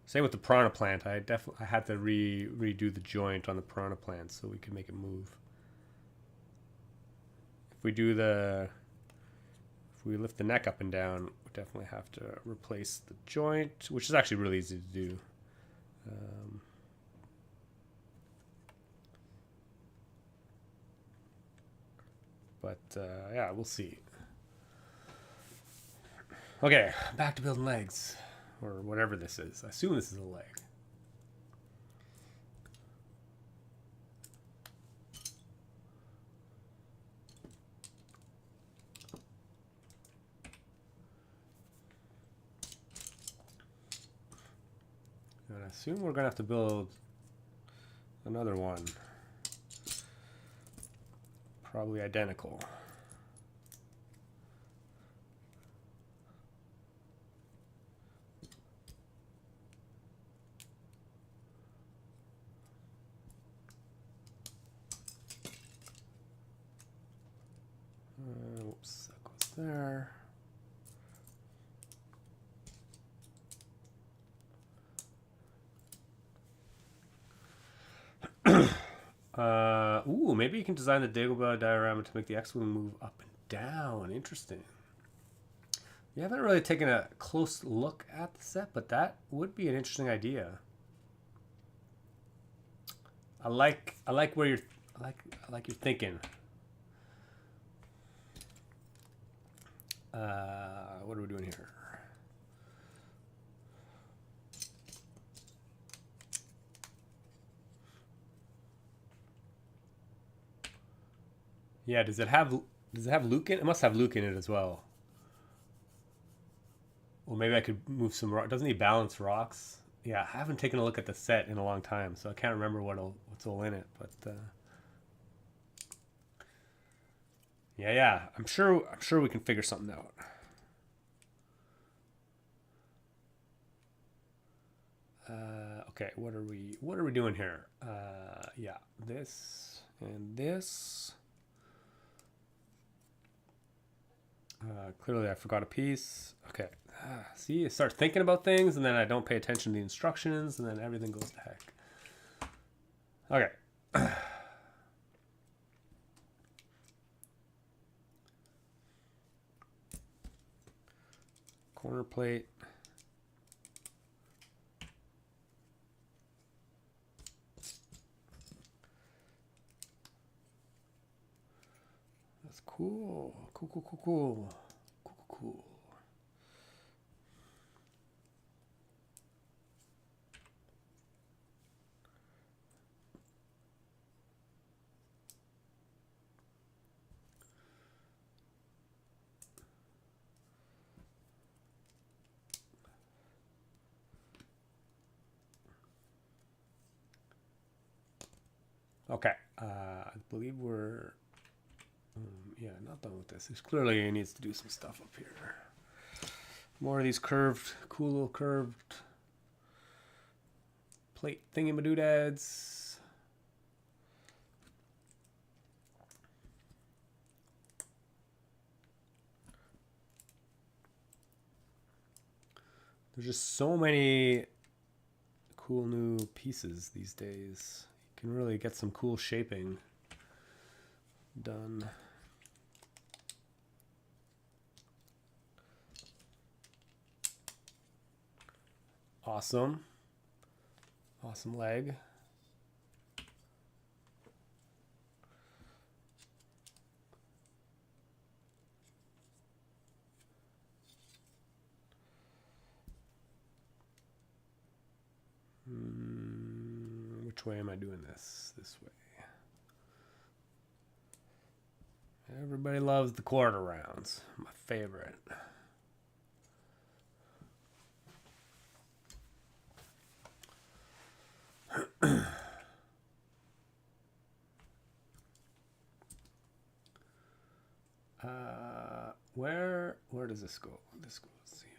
Same with the piranha plant. I had to redo the joint on the piranha plant so we could make it move. If we lift the neck up and down, we definitely have to replace the joint, which is actually really easy to do. Yeah, we'll see. Okay, back to building legs. or whatever this is. I assume this is a leg. And I assume we're gonna have to build another one. Probably identical. Whoops, that goes there. Ooh, maybe you can design the Dagobah diorama to make the X-Wing move up and down. Interesting. You haven't really taken a close look at the set, but that would be an interesting idea. I like where you're I like your thinking. What are we doing here? Yeah, does it have Luke in it? It must have Luke in it as well. Well, maybe I could move some rock. Doesn't he balance rocks? Yeah, I haven't taken a look at the set in a long time, so I can't remember what's all in it. But yeah, I'm sure we can figure something out. Okay, what are we doing here? Yeah, this and this. Clearly I forgot a piece. Okay. See, I start thinking about things and then I don't pay attention to the instructions and then everything goes to heck. Okay. Corner plate. That's cool. Cool. Okay, I believe we're, yeah, not done with this. There's clearly needs to do some stuff up here. More of these curved, cool little curved plate thingamadoodads. There's just so many cool new pieces these days. You can really get some cool shaping done. Awesome leg. Which way am I doing this? This way. Everybody loves the quarter rounds. My favorite. Where does this go? This goes here.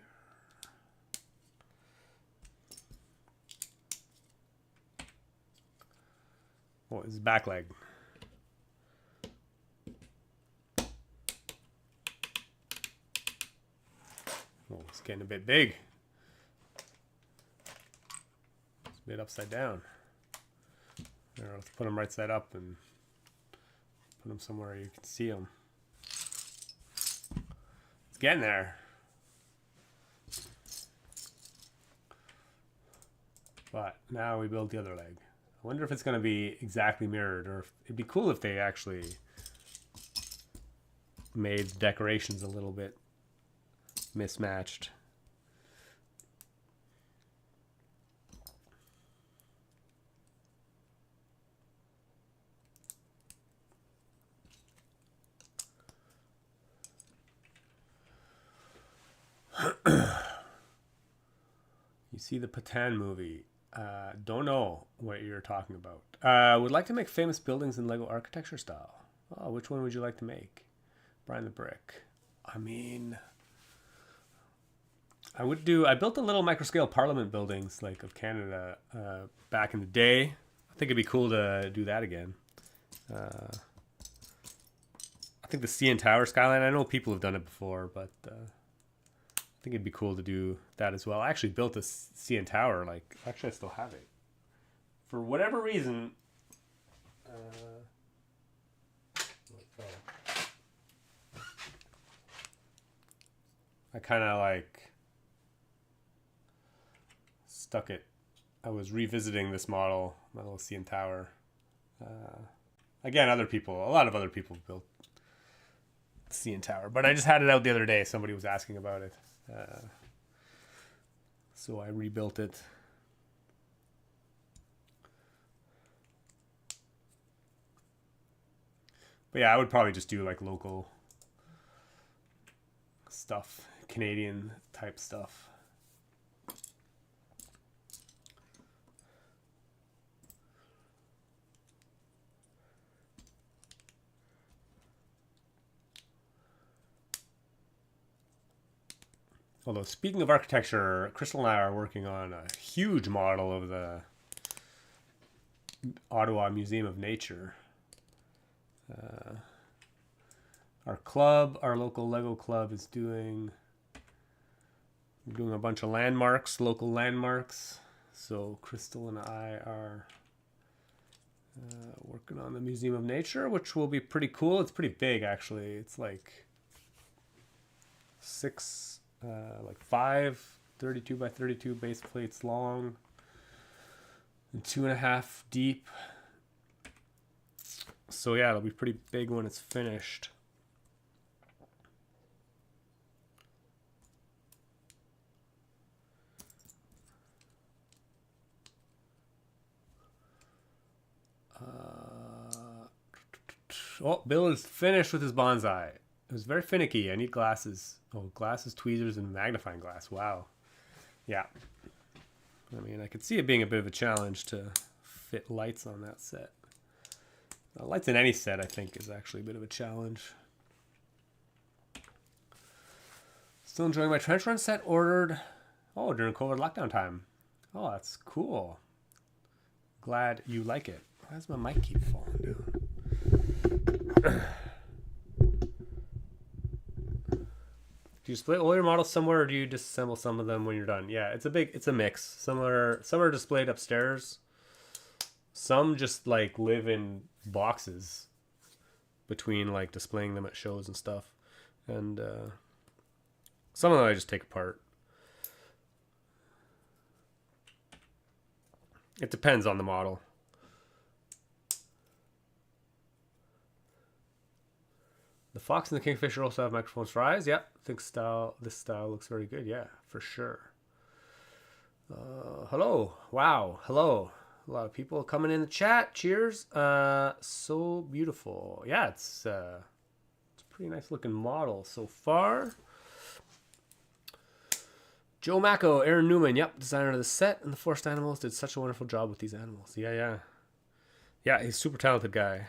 Oh, it's back leg. Oh, it's getting a bit big. It's a bit upside down. There, let's put them right side up and put them somewhere you can see them. It's getting there. But now we build the other leg. I wonder if it's going to be exactly mirrored, or if, it'd be cool if they actually made the decorations a little bit mismatched. You see the Patan movie. Don't know what you're talking about. Would like to make famous buildings in Lego architecture style. Oh, which one would you like to make? Brian the Brick. I mean, I built a little microscale parliament buildings like of Canada back in the day. I think it'd be cool to do that again. I think the CN Tower skyline, I know people have done it before, but I think it'd be cool to do that as well. I actually built a CN Tower, like, actually I still have it. For whatever reason, I kind of like stuck it. I was revisiting this model, my little CN Tower. Again, a lot of other people built CN Tower, but I just had it out the other day. Somebody was asking about it. So I rebuilt it. But yeah, I would probably just do like local stuff, Canadian type stuff. Although, speaking of architecture, Crystal and I are working on a huge model of the Ottawa Museum of Nature. Our local Lego club is doing a bunch of landmarks, local landmarks. So Crystal and I are working on the Museum of Nature, which will be pretty cool. It's pretty big, actually. It's like 5 32 by 32 base plates long and 2.5 deep. So yeah, it'll be pretty big when it's finished. Oh, Bill is finished with his bonsai. It was very finicky. I need glasses. Oh, glasses, tweezers, and magnifying glass. Wow. Yeah. I mean, I could see it being a bit of a challenge to fit lights on that set. Lights in any set, I think, is actually a bit of a challenge. Still enjoying my trench run set ordered. Oh, during COVID lockdown time. Oh, that's cool. Glad you like it. Why does my mic keep falling down? Do you split all your models somewhere, or do you disassemble some of them when you're done? Yeah, it's a mix. Some are displayed upstairs. Some just like live in boxes between like displaying them at shows and stuff, and some of them I just take apart. It depends on the model. The fox and the kingfisher also have microphones for eyes. Yeah, I think this style looks very good. Yeah, for sure. Hello. Wow. Hello. A lot of people coming in the chat. Cheers. So beautiful. Yeah, it's a pretty nice looking model so far. Joe Macco, Aaron Newman. Yep, designer of the set and the forest animals. Did such a wonderful job with these animals. Yeah. Yeah, he's a super talented guy.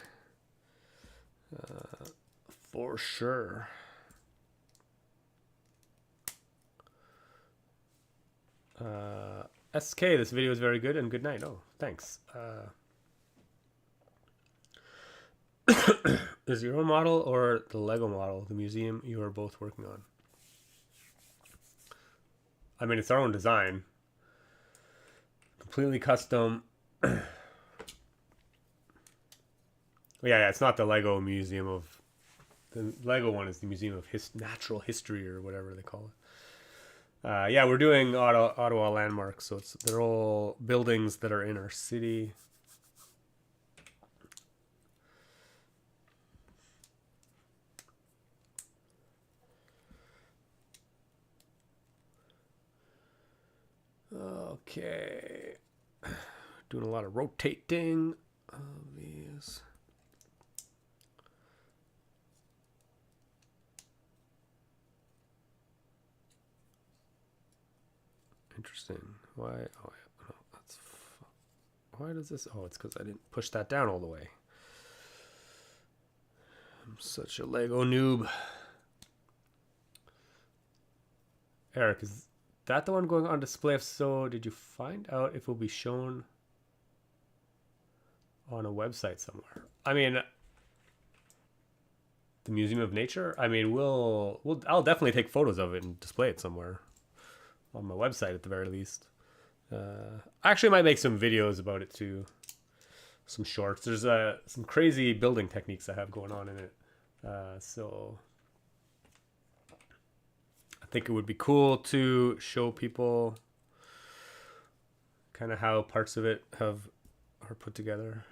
For sure. SK, this video is very good and good night. Oh, thanks. Is your own model or the Lego model the museum you are both working on? I mean, it's our own design. Completely custom. Yeah, it's not the Lego Museum of... The Lego one is the Museum of Natural History or whatever they call it. Yeah, we're doing Ottawa landmarks, so they're all buildings that are in our city. Okay. Doing a lot of rotating of these. Interesting. Why? Oh, yeah, no, that's. Why does this? Oh, it's because I didn't push that down all the way. I'm such a Lego noob. Eric, is that the one going on display? If so, did you find out if it will be shown on a website somewhere? I mean, the Museum of Nature. I mean, I'll definitely take photos of it and display it somewhere on my website at the very least. I actually might make some videos about it too. Some shorts. There's some crazy building techniques I have going on in it. So I think it would be cool to show people kind of how parts of it are put together.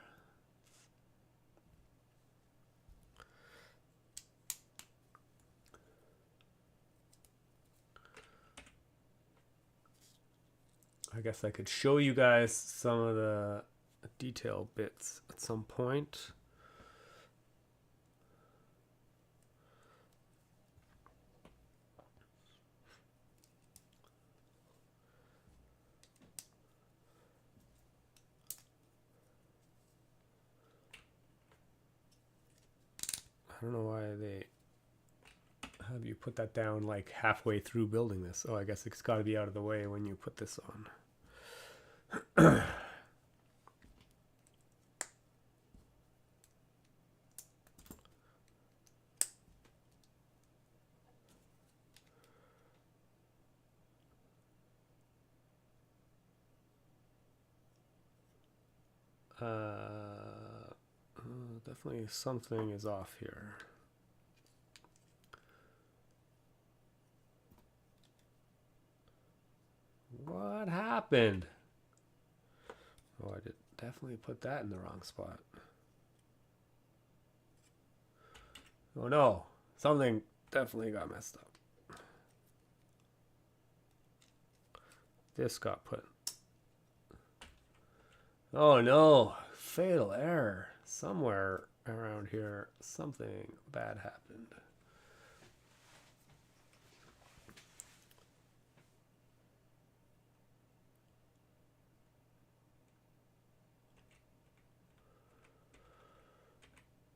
I guess I could show you guys some of the detail bits at some point. I don't know why they have you put that down like halfway through building this. Oh, I guess it's got to be out of the way when you put this on. Definitely something is off here. What happened? Oh, I did definitely put that in the wrong spot. Oh no, something definitely got messed up. This got put. Oh no, fatal error. Somewhere around here, something bad happened.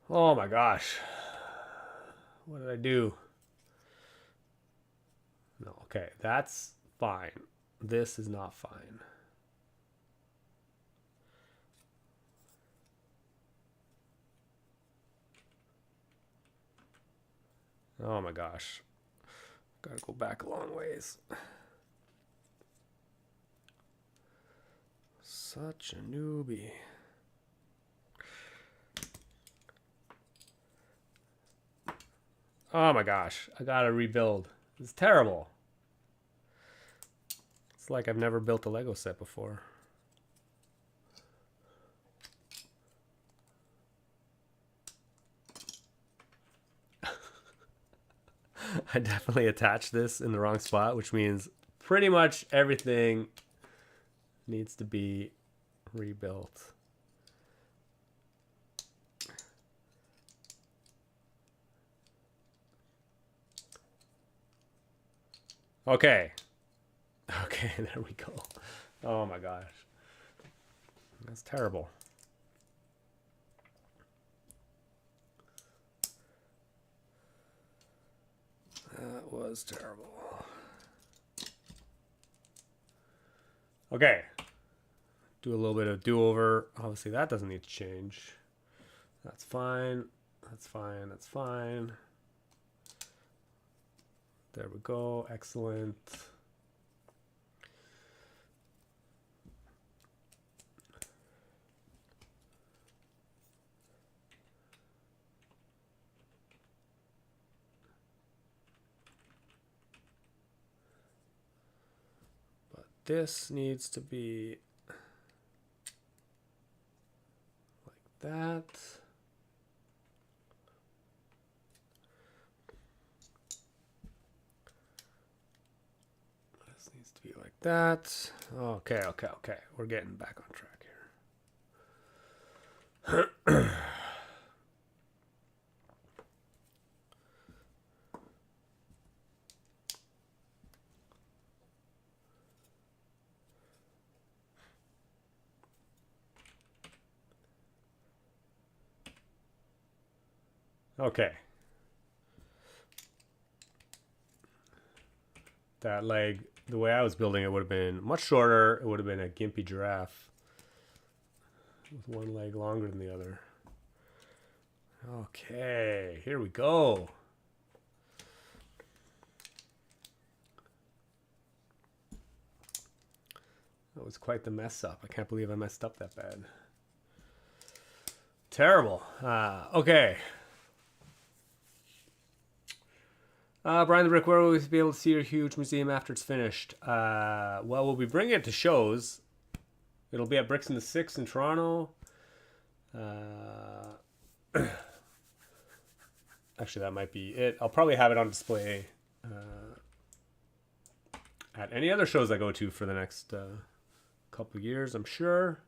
Oh my gosh. What did I do? No, okay, that's fine. This is not fine. Oh my gosh. Gotta go back a long ways. Such a newbie. Oh my gosh. I gotta rebuild. It's terrible. It's like I've never built a Lego set before. I definitely attached this in the wrong spot, which means pretty much everything needs to be rebuilt. Okay. Okay, there we go. Oh my gosh. That's terrible. That was terrible. Okay. Do a little bit of do-over. Obviously, that doesn't need to change. That's fine. That's fine. That's fine. There we go. Excellent. But this needs to be like that. This needs to be like that. Okay, okay, okay. We're getting back on track here. Okay. That leg, the way I was building it would have been much shorter. It would have been a gimpy giraffe with one leg longer than the other. Okay, here we go. That was quite the mess up. I can't believe I messed up that bad. Terrible. Okay. Brian the Brick, where will we be able to see your huge museum after it's finished? Well, we'll be bringing it to shows. It'll be at Bricks in the Six in Toronto. Actually, that might be it. I'll probably have it on display at any other shows I go to for the next couple of years, I'm sure.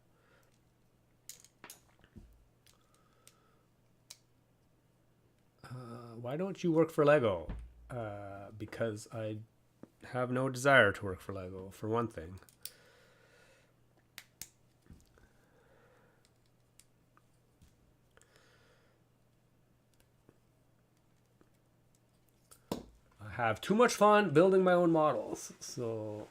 Why don't you work for Lego? Because I have no desire to work for Lego, for one thing. I have too much fun building my own models, so...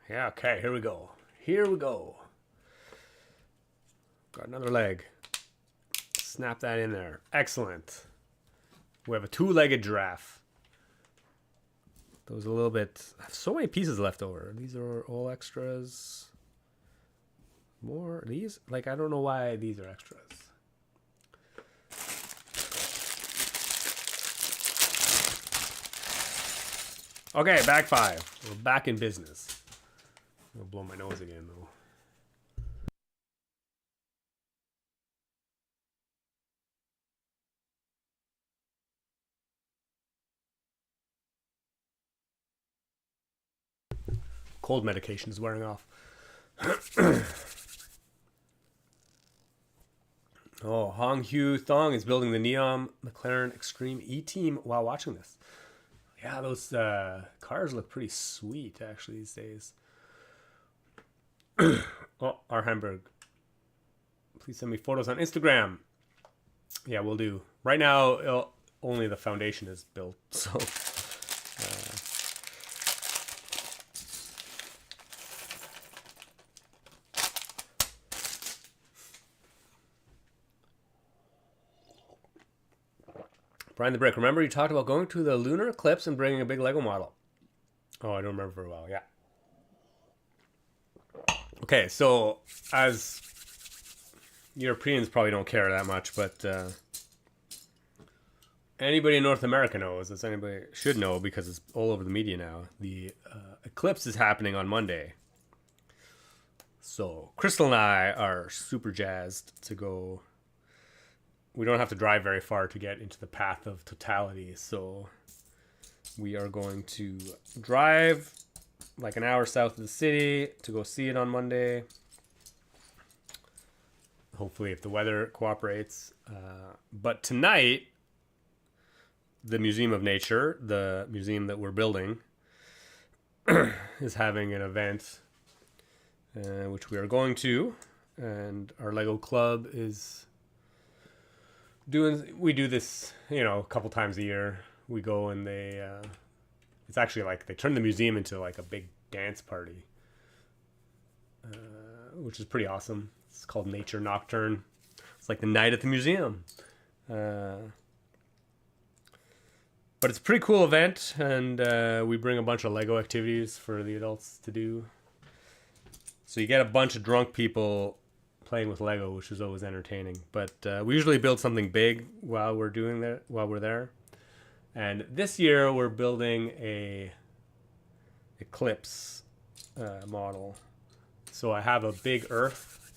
Yeah, okay, here we go. Here we go. Got another leg. Snap that in there. Excellent. We have a two-legged giraffe. That was a little bit... I have so many pieces left over. These are all extras. More? These? Like, I don't know why these are extras. Okay, back five. We're back in business. I'll blow my nose again, though. Cold medication is wearing off. Oh, Hong Hu Thong is building the Neon McLaren Extreme E-Team while watching this. Yeah, those cars look pretty sweet, actually, these days. Oh, our Hamburg. Please send me photos on Instagram. Yeah, we'll do. Right now, only the foundation is built, so... Brian the Brick, remember you talked about going to the lunar eclipse and bringing a big Lego model? Oh, I don't remember very well, yeah. Okay, so as Europeans probably don't care that much, but anybody in North America knows, as anybody should know because it's all over the media now, the eclipse is happening on Monday. So Crystal and I are super jazzed to go. We don't have to drive very far to get into the path of totality, so we are going to drive like an hour south of the city to go see it on Monday. Hopefully, if the weather cooperates. But tonight, the Museum of Nature, the museum that we're building, is having an event, which we are going to, and our Lego club is doing. We do this, a couple times a year. We go and they. It's actually like they turn the museum into like a big dance party, which is pretty awesome. It's called Nature Nocturne. It's like the night at the museum. But it's a pretty cool event, and we bring a bunch of Lego activities for the adults to do. So you get a bunch of drunk people playing with Lego, which is always entertaining. But we usually build something big while we're there. And this year we're building a eclipse model. So I have a big Earth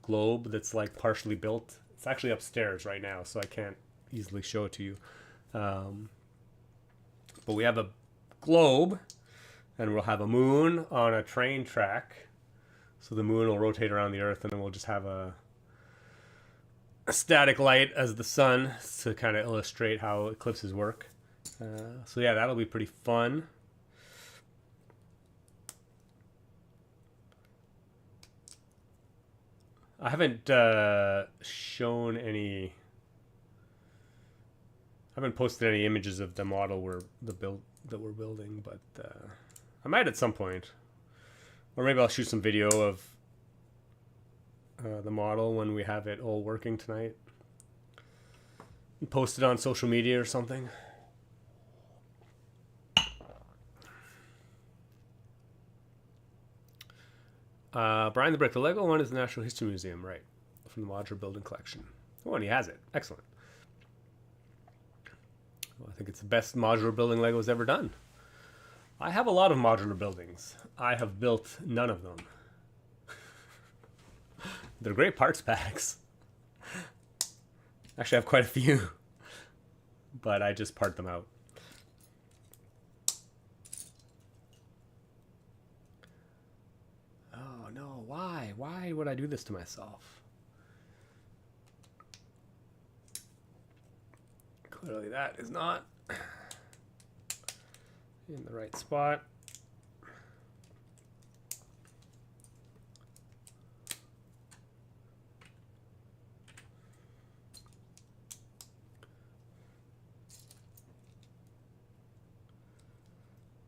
globe that's like partially built. It's actually upstairs right now, so I can't easily show it to you. But we have a globe, and we'll have a moon on a train track. So the moon will rotate around the Earth, and then we'll just have a static light as the sun to kind of illustrate how eclipses work. So yeah, that'll be pretty fun. I haven't shown any. I haven't posted any images of the model that we're building, but I might at some point, or maybe I'll shoot some video of the model when we have it all working tonight, and post it on social media or something. Brian the Brick, the Lego one is the Natural History Museum, right? From the modular building collection. Oh, and he has it. Excellent. Well, I think it's the best modular building Lego's ever done. I have a lot of modular buildings. I have built none of them. They're great parts packs. Actually, I have quite a few, but I just part them out. Oh no, why? Why would I do this to myself? Clearly that is not in the right spot.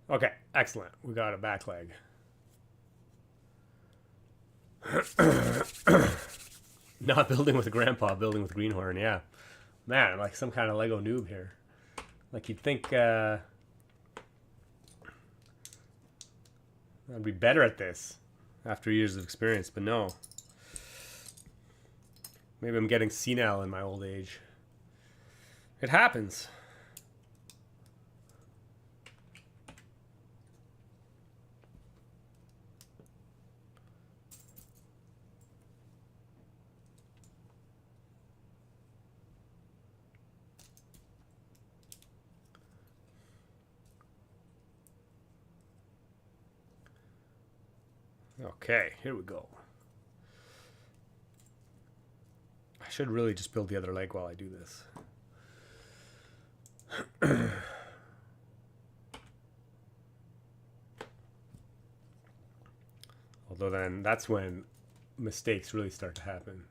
Okay, excellent. We got a back leg. Not building with Grandpa, building with Greenhorn, yeah. Man, I'm like some kind of Lego noob here. Like you'd think I'd be better at this after years of experience, but no. Maybe I'm getting senile in my old age. It happens. Okay, here we go. I should really just build the other leg while I do this. Although then that's when mistakes really start to happen.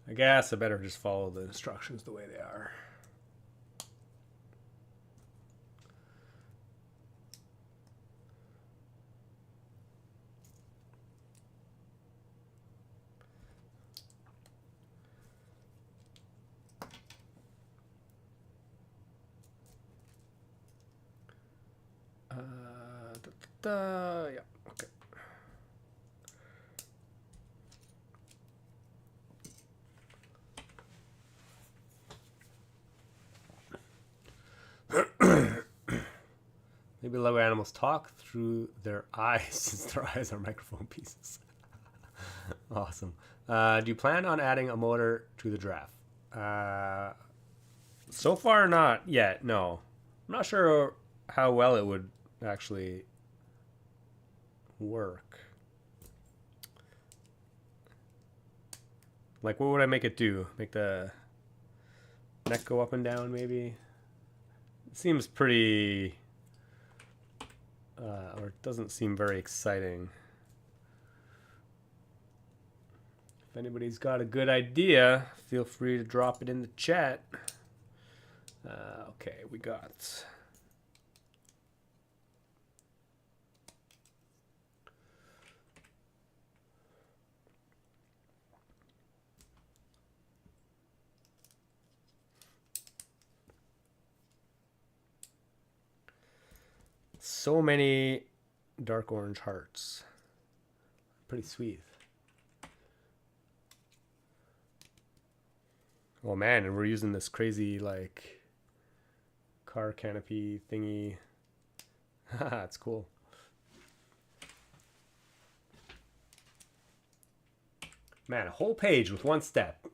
I guess I better just follow the instructions the way they are. Yeah, okay. Maybe Lego animals talk through their eyes since their eyes are microphone pieces. Awesome. Do you plan on adding a motor to the giraffe? So far, not yet, no. I'm not sure how well it would actually work. Like, what would I make it do? Make the neck go up and down, maybe? It seems pretty... or it doesn't seem very exciting. If anybody's got a good idea, feel free to drop it in the chat. Okay, we got... so many dark orange hearts. Pretty sweet. Oh man, and we're using this crazy like car canopy thingy. Haha, it's cool. Man, a whole page with one step.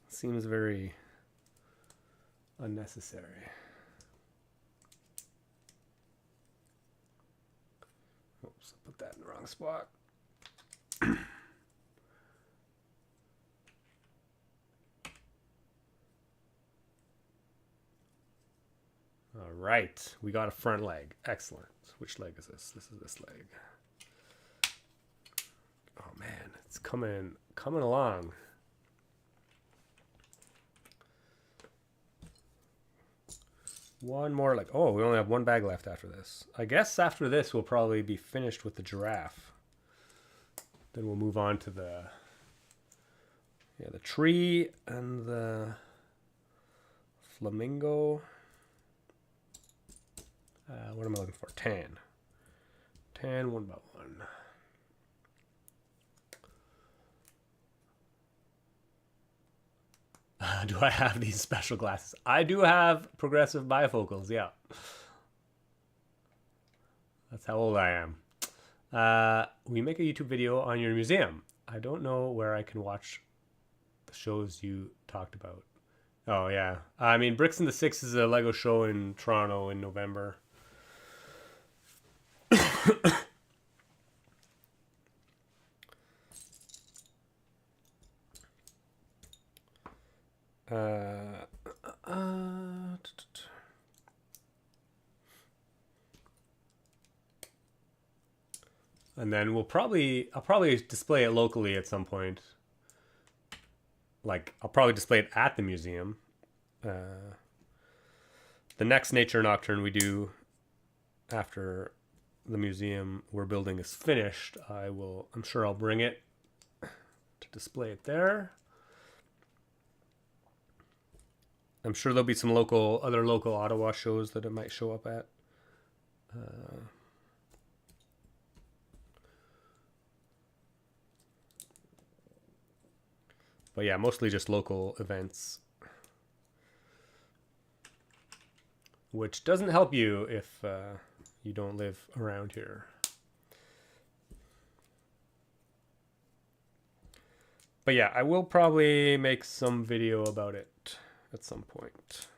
Seems very unnecessary. Oops, I put that in the wrong spot. All right, we got a front leg. Excellent. Which leg is this? This is this leg. Oh man, it's coming along. One more, like, oh, we only have one bag left after this. I guess after this we'll probably be finished with the giraffe. Then we'll move on to the tree and the flamingo. What am I looking for? Tan. Tan 1 by 1. Do I have these special glasses? I do have progressive bifocals, yeah. That's how old I am. We make a YouTube video on your museum. I don't know where I can watch the shows you talked about. Oh, yeah. I mean, Bricks in the Six is a Lego show in Toronto in November. And then I'll probably display it locally at some point. Like, I'll probably display it at the museum. The next Nature Nocturne we do after the museum we're building is finished, I'm sure I'll bring it to display it there. I'm sure there'll be some other local Ottawa shows that it might show up at. But yeah, mostly just local events. Which doesn't help you if you don't live around here. But yeah, I will probably make some video about it at some point.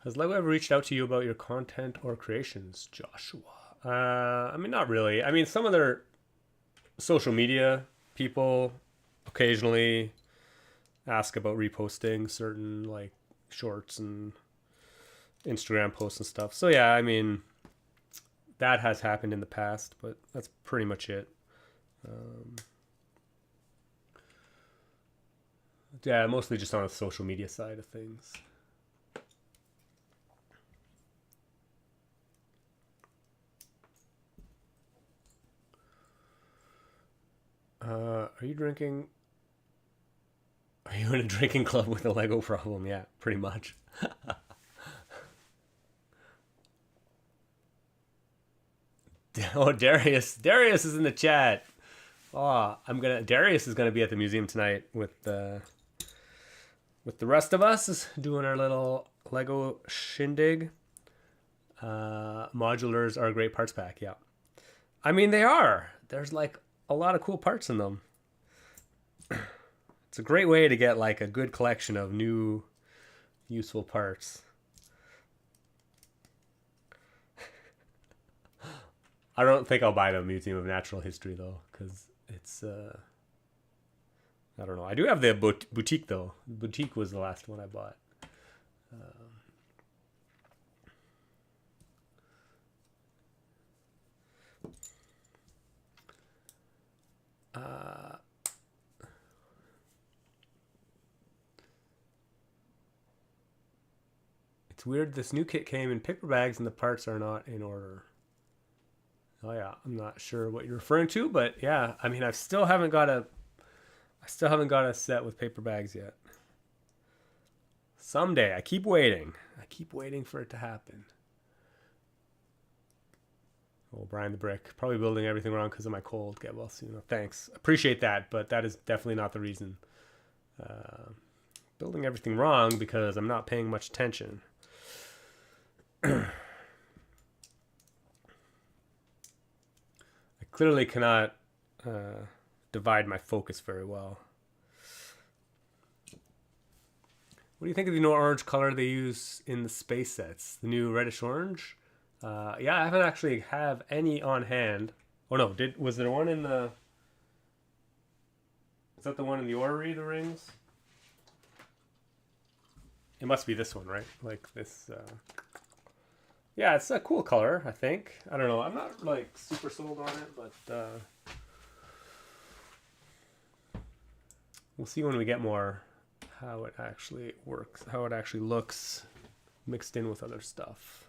Has Lego ever reached out to you about your content or creations, Joshua? I mean, not really. I mean, some of their social media people occasionally ask about reposting certain, like, shorts and Instagram posts and stuff. So yeah, I mean, that has happened in the past, but that's pretty much it. Yeah, mostly just on the social media side of things. Are you drinking? Are you in a drinking club with a Lego problem? Yeah, pretty much. Oh, Darius is in the chat. Oh, Darius is gonna be at the museum tonight with the rest of us, doing our little Lego shindig. Modulars are a great parts pack. Yeah, I mean, they are. There's like a lot of cool parts in them. It's a great way to get like a good collection of new useful parts. I don't think I'll buy the Museum of Natural History though, because it's I don't know. I do have the boutique though. Boutique was the last one I bought. It's weird. This new kit came in paper bags and the parts are not in order. Oh yeah, I'm not sure what you're referring to, but yeah, I mean, I still haven't got a set with paper bags yet. Someday, I keep waiting. I keep waiting for it to happen. Oh, Brian the Brick, probably building everything wrong because of my cold. Get well soon. Thanks, appreciate that, but that is definitely not the reason. Building everything wrong because I'm not paying much attention. I clearly cannot divide my focus very well. What do you think of the new orange color they use in the space sets? The new reddish orange? Yeah, I haven't actually have any on hand. Oh no, was there one in the? Is that the one in the Orrery, the rings? It must be this one, right? Like this. Yeah, it's a cool color, I think. I don't know. I'm not like super sold on it, but we'll see when we get more how it actually works, how it actually looks mixed in with other stuff.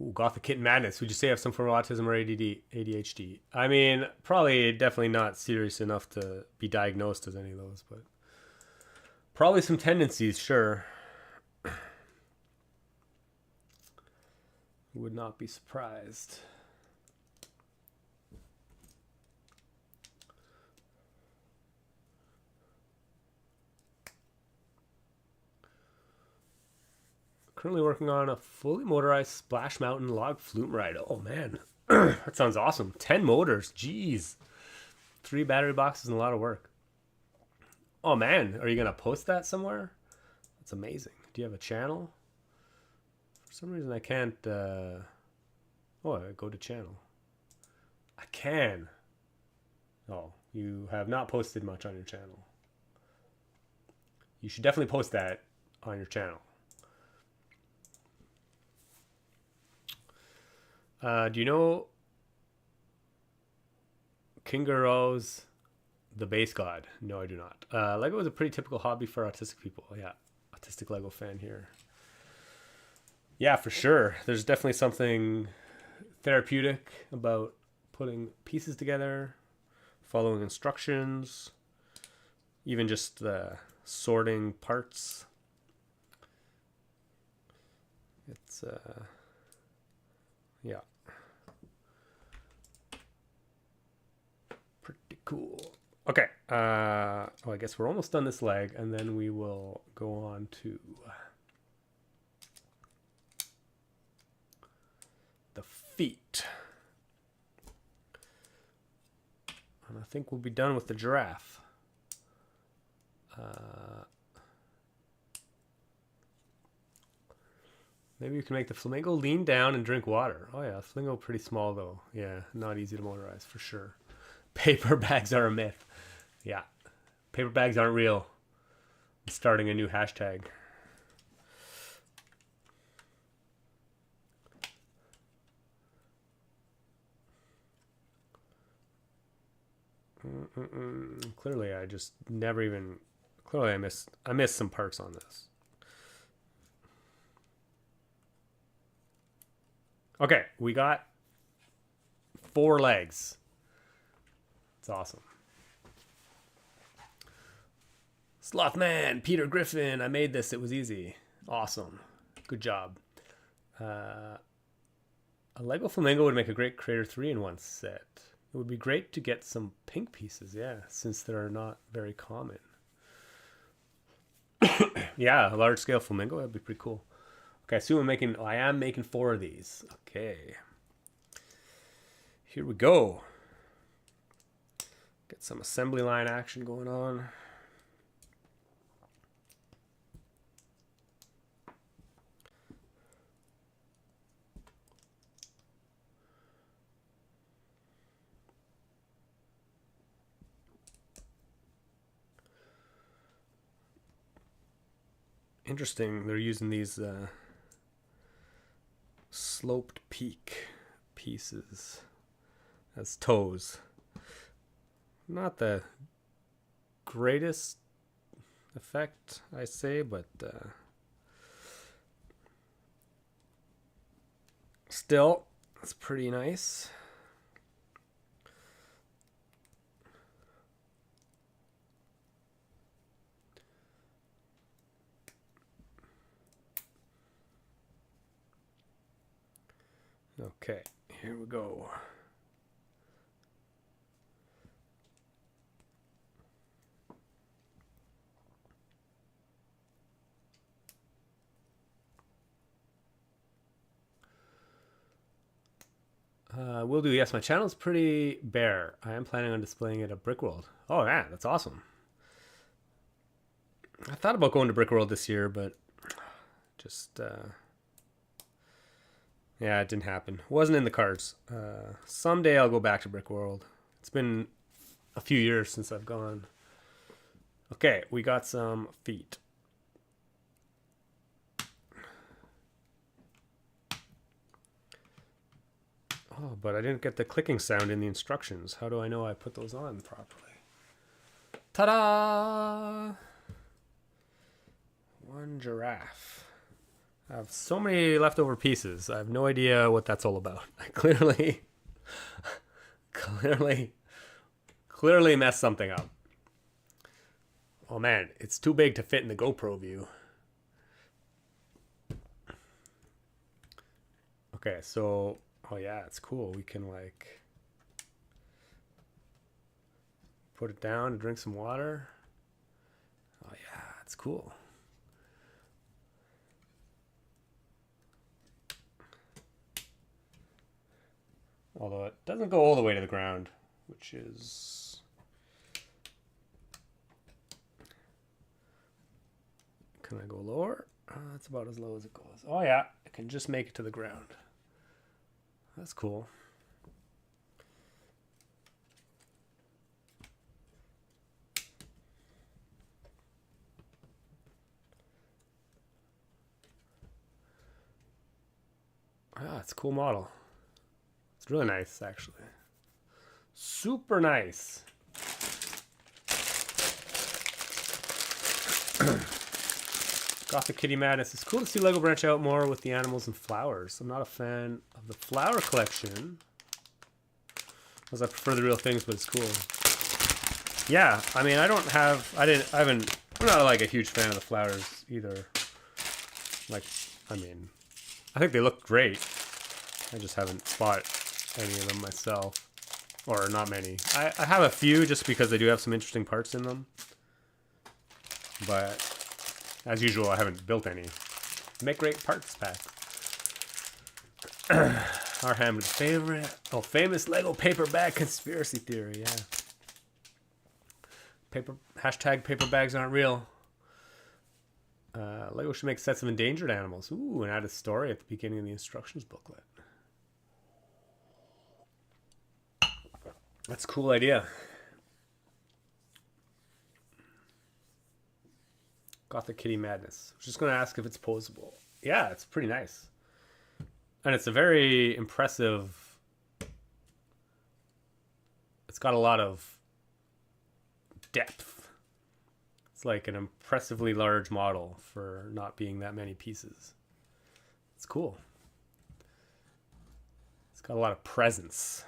Ooh, Gothic Kitten Madness. Would you say I have some form of autism or ADHD? I mean, probably definitely not serious enough to be diagnosed as any of those, but probably some tendencies, sure. Would not be surprised. Currently working on a fully motorized Splash Mountain log flume ride. Oh man, that sounds awesome. 10 motors, jeez. 3 battery boxes and a lot of work. Oh man, are you gonna post that somewhere? That's amazing. Do you have a channel? For some reason I can't, oh, I go to channel. I can. Oh, you have not posted much on your channel. You should definitely post that on your channel. Do you know Kingaro's The Base God? No, I do not. Lego is a pretty typical hobby for autistic people. Yeah, autistic Lego fan here. Yeah, for sure. There's definitely something therapeutic about putting pieces together, following instructions, even just sorting parts. It's yeah, pretty cool. Okay, well, I guess we're almost done this leg, and then we will go on to the feet. And I think we'll be done with the giraffe. Maybe you can make the flamingo lean down and drink water. Oh yeah, flamingo pretty small though. Yeah, not easy to motorize for sure. Paper bags are a myth. Yeah, paper bags aren't real. I'm starting a new hashtag. Clearly, I just never even. Clearly, I missed some parts on this. Okay, we got 4 legs. It's awesome. Slothman, Peter Griffin. I made this. It was easy. Awesome. Good job. A Lego Flamingo would make a great Creator 3-in-1 set. It would be great to get some pink pieces, yeah, since they're not very common. Yeah, a large scale flamingo, that'd be pretty cool. Okay, so I am making 4 of these. Okay. Here we go. Get some assembly line action going on. Interesting, they're using these sloped peak pieces as toes. Not the greatest effect, I say, but still, it's pretty nice. Okay, here we go. Will do. Yes, my channel's pretty bare. I am planning on displaying it at Brickworld. Oh, man, that's awesome. I thought about going to Brick World this year, but just yeah, it didn't happen. Wasn't in the cards. Someday I'll go back to Brick World. It's been a few years since I've gone. Okay, we got some feet. Oh, but I didn't get the clicking sound in the instructions. How do I know I put those on properly? Ta-da! One giraffe. I have so many leftover pieces. I have no idea what that's all about. I clearly messed something up. Oh man, it's too big to fit in the GoPro view. Okay, so, oh yeah, it's cool. We can like put it down and drink some water. Oh yeah, it's cool. Although it doesn't go all the way to the ground, which is... Can I go lower? That's about as low as it goes. Oh yeah, I can just make it to the ground. That's cool. Ah, it's a cool model. It's really nice, actually. Super nice. Gothic Kitty Madness. It's cool to see LEGO branch out more with the animals and flowers. I'm not a fan of the flower collection, as I prefer the real things, but it's cool. Yeah, I mean, I'm not like a huge fan of the flowers either. Like, I mean, I think they look great. I just haven't bought any of them myself. Or not many. I have a few just because they do have some interesting parts in them. But as usual, I haven't built any. Make great parts pack. Our Hamlet's favorite. Oh, famous Lego paper bag conspiracy theory, yeah. Hashtag paper bags aren't real. Lego should make sets of endangered animals. Ooh, and add a story at the beginning of the instructions booklet. That's a cool idea. Gothic Kitty Madness. I was just going to ask if it's posable. Yeah, it's pretty nice. And it's a very impressive... It's got a lot of depth. It's like an impressively large model for not being that many pieces. It's cool. It's got a lot of presence.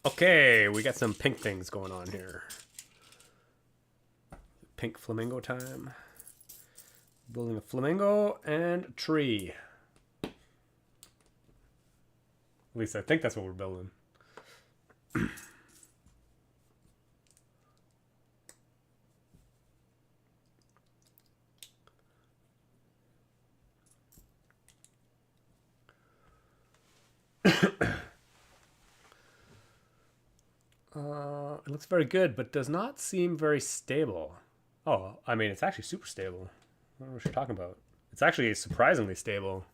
Okay, we got some pink things going on here. Pink flamingo time. Building a flamingo and a tree. At least I think that's what we're building. It looks very good, but does not seem very stable. Oh, I mean, it's actually super stable. I don't know what you're talking about. It's actually surprisingly stable.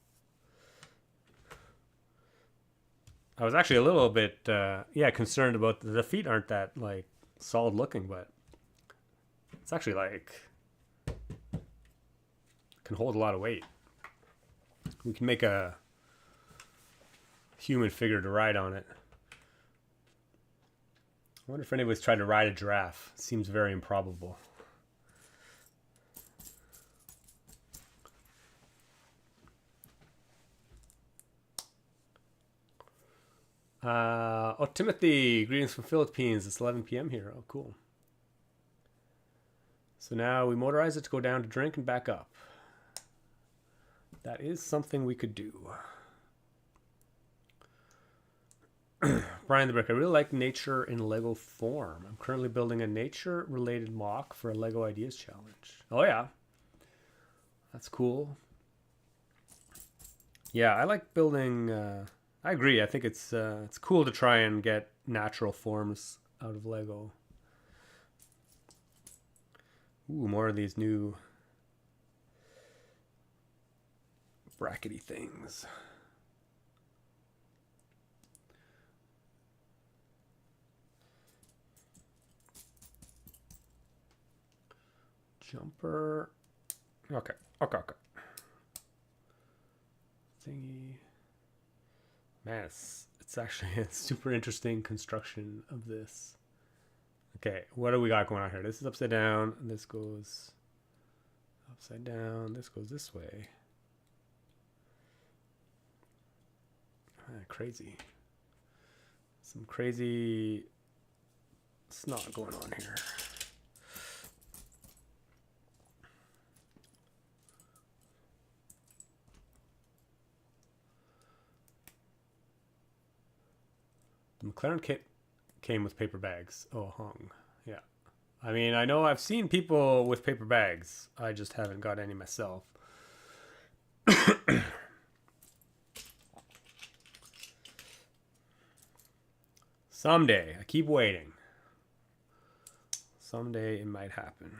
I was actually a little bit, concerned about the feet aren't that, like, solid looking, but it's actually, like, can hold a lot of weight. We can make a human figure to ride on it. I wonder if anybody's tried to ride a giraffe. It seems very improbable. Oh, Timothy, greetings from Philippines. It's 11 p.m. here. Oh, cool. So now we motorize it to go down to drink and back up. That is something we could do. Brian the Brick, I really like nature in Lego form. I'm currently building a nature-related mock for a Lego Ideas Challenge. Oh, yeah. That's cool. Yeah, I like building... I agree. I think it's cool to try and get natural forms out of Lego. Ooh, more of these new brackety things. Jumper. Okay. Thingy. Man, it's actually a super interesting construction of this. Okay, what do we got going on here? This is upside down. And this goes upside down. This goes this way. Crazy. Some crazy snot going on here. The McLaren kit came with paper bags. Oh, hung. Yeah. I mean, I know I've seen people with paper bags. I just haven't got any myself. Someday. I keep waiting. Someday it might happen.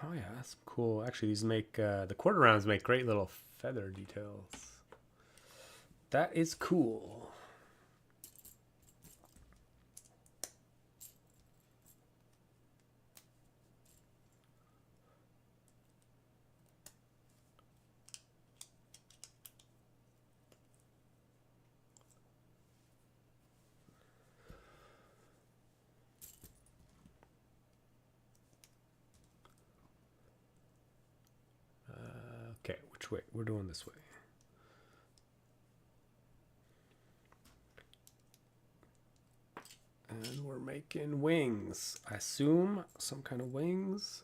Oh yeah, that's cool. Actually, these make the quarter rounds make great little feather details. That is cool. Okay, which way? We're doing this way. And we're making wings. I assume some kind of wings.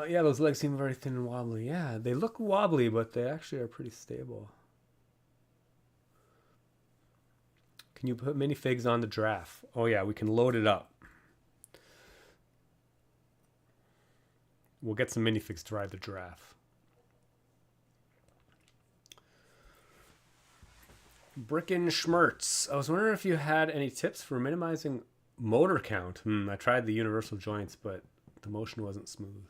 Yeah, those legs seem very thin and wobbly. Yeah, they look wobbly, but they actually are pretty stable. Can you put minifigs on the giraffe? Oh yeah, we can load it up. We'll get some minifigs to ride the giraffe. Brickin' Schmertz. I was wondering if you had any tips for minimizing motor count. I tried the universal joints, but the motion wasn't smooth.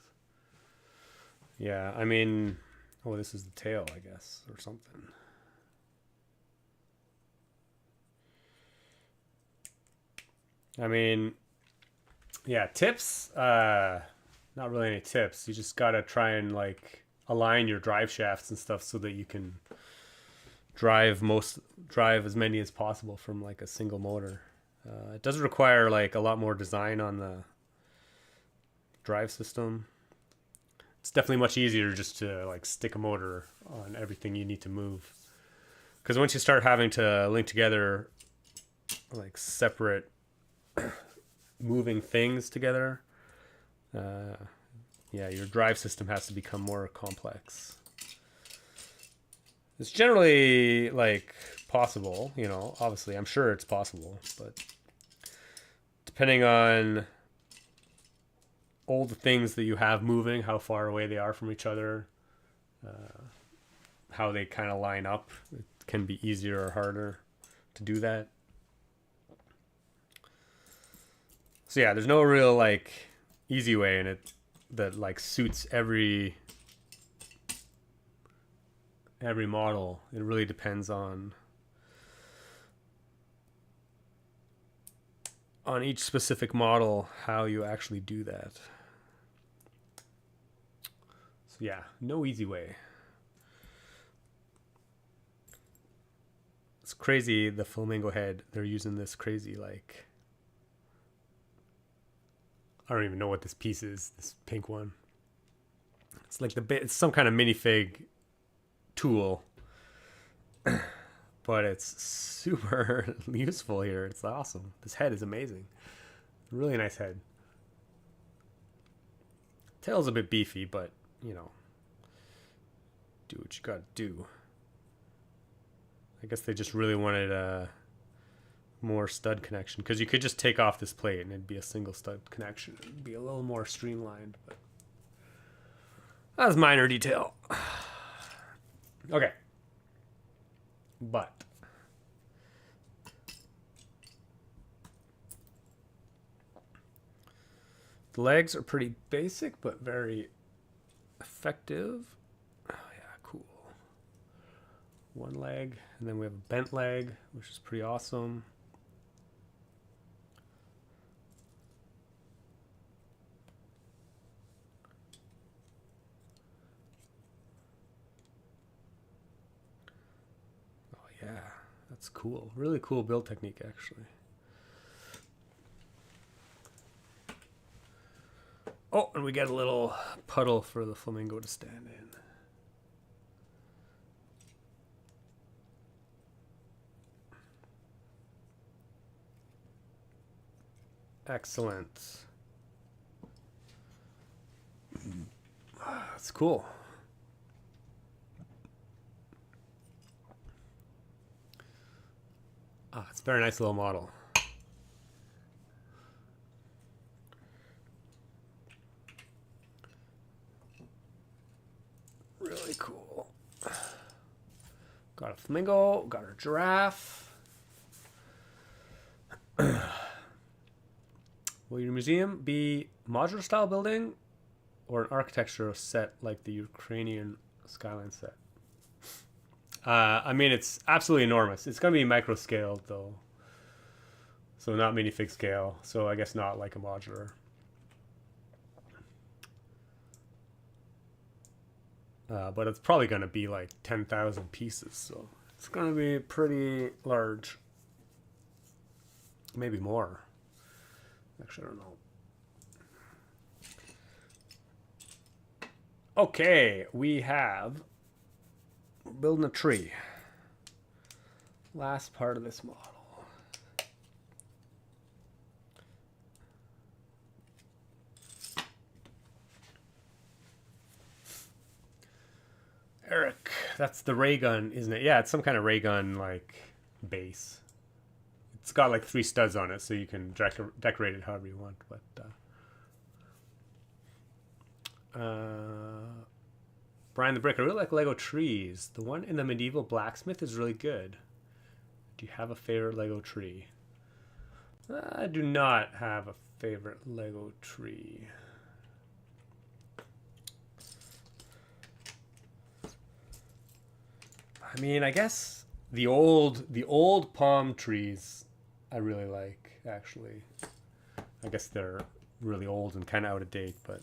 Yeah, I mean, oh, this is the tail, I guess, or something. I mean, yeah, tips. Not really any tips. You just gotta try and like align your drive shafts and stuff so that you can drive as many as possible from like a single motor. It does require like a lot more design on the drive system. It's definitely much easier just to like stick a motor on everything you need to move. Because once you start having to link together like separate moving things together, yeah, your drive system has to become more complex. It's generally like possible, you know, obviously I'm sure it's possible, but depending on all the things that you have moving, how far away they are from each other, how they kind of line up, it can be easier or harder to do that. So yeah, there's no real like easy way in it that like suits every model. It really depends on each specific model how you actually do that. So yeah, no easy way. It's crazy, the flamingo head. They're using this crazy like, I don't even know what this piece is, this pink one. It's like it's some kind of minifig tool. But it's super useful here. It's awesome. This head is amazing. Really nice head. Tail's a bit beefy, but, you know, do what you gotta do. I guess they just really wanted more stud connection, because you could just take off this plate and it'd be a single stud connection. It'd be a little more streamlined, but that's minor detail. Okay. But the legs are pretty basic, but very effective. Oh yeah, cool. One leg, and then we have a bent leg, which is pretty awesome. Oh yeah, that's cool. Really cool build technique, actually. Oh, and we get a little puddle for the flamingo to stand in. Excellent. That's cool. It's a very nice little model. Really cool. Got a flamingo, got a giraffe. Will your museum be modular style building or an architecture set like the Ukrainian skyline set? I mean, it's absolutely enormous. It's going to be micro scaled though. So not minifig scale. So I guess not like a modular. But it's probably going to be like 10,000 pieces. So it's going to be pretty large. Maybe more. Actually, I don't know. Okay, we're building a tree. Last part of this model. Eric, that's the ray gun, isn't it? Yeah, it's some kind of ray gun like base. It's got like 3 studs on it, so you can decorate it however you want. But Brian the Brick, I really like Lego trees. The one in the medieval blacksmith is really good. Do you have a favorite Lego tree? I do not have a favorite Lego tree. I mean, I guess the old palm trees I really like, actually. I guess they're really old and kind of out of date, but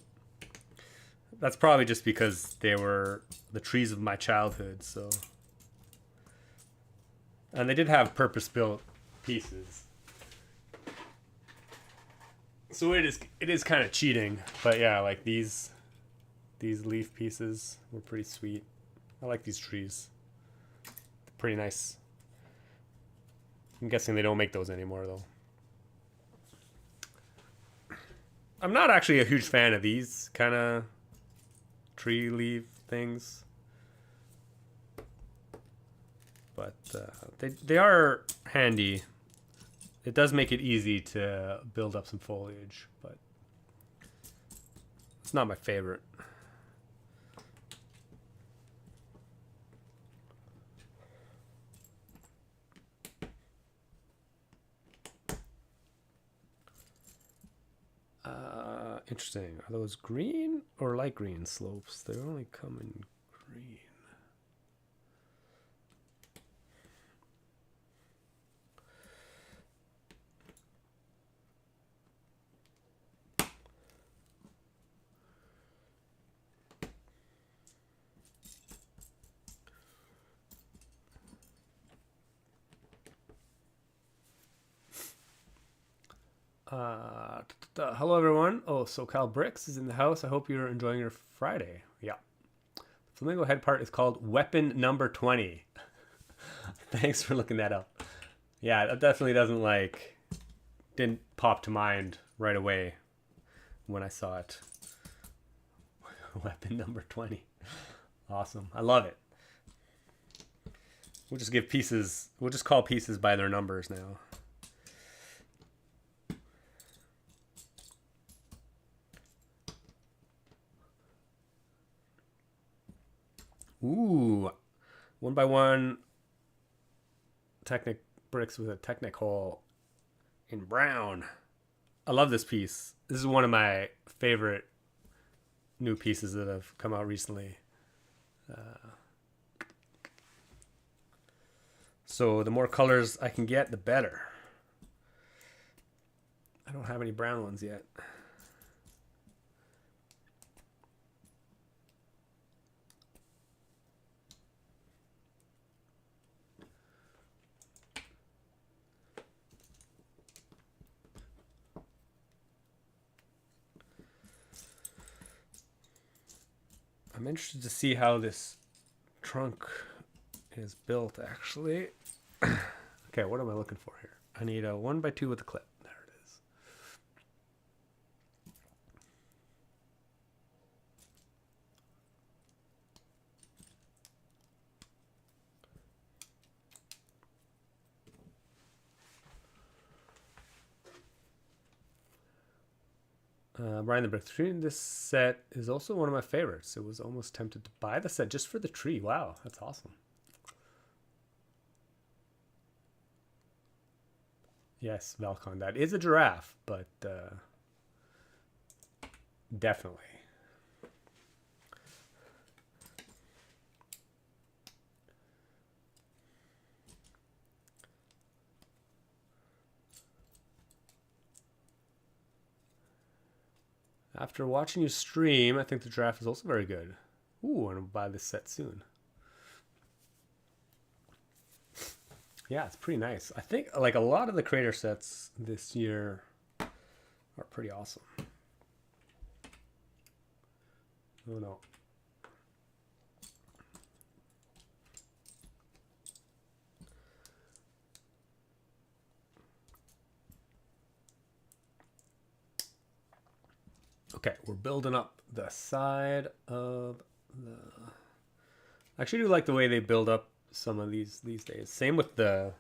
that's probably just because they were the trees of my childhood, so. And they did have purpose-built pieces. So it is kind of cheating, but yeah, like these leaf pieces were pretty sweet. I like these trees. They're pretty nice. I'm guessing they don't make those anymore, though. I'm not actually a huge fan of these kind of tree leaf things. But they are handy. It does make it easy to build up some foliage, but it's not my favorite. Interesting. Are those green or light green slopes? They only come in green. Hello everyone. Oh, SoCal Bricks is in the house. I hope you're enjoying your Friday. Yeah. The flamingo head part is called weapon number 20. Thanks for looking that up. Yeah, that definitely didn't pop to mind right away when I saw it. Weapon number 20. Awesome. I love it. We'll just call pieces by their numbers now. Ooh, 1x1 Technic bricks with a Technic hole in brown. I love this piece. This is one of my favorite new pieces that have come out recently. So the more colors I can get, the better. I don't have any brown ones yet. I'm interested to see how this trunk is built, actually. Okay, what am I looking for here? I need a 1x2 with a clip. There it is. Brian the Brick Tree. This set is also one of my favorites. It was almost tempted to buy the set just for the tree. Wow, that's awesome. Yes, Valcon. That is a giraffe, but definitely. After watching you stream, I think the giraffe is also very good. Ooh, I'm gonna buy this set soon. Yeah, it's pretty nice. I think like a lot of the creator sets this year are pretty awesome. Oh no. Okay, we're building up the side of the... I actually do like the way they build up some of these days. Same with the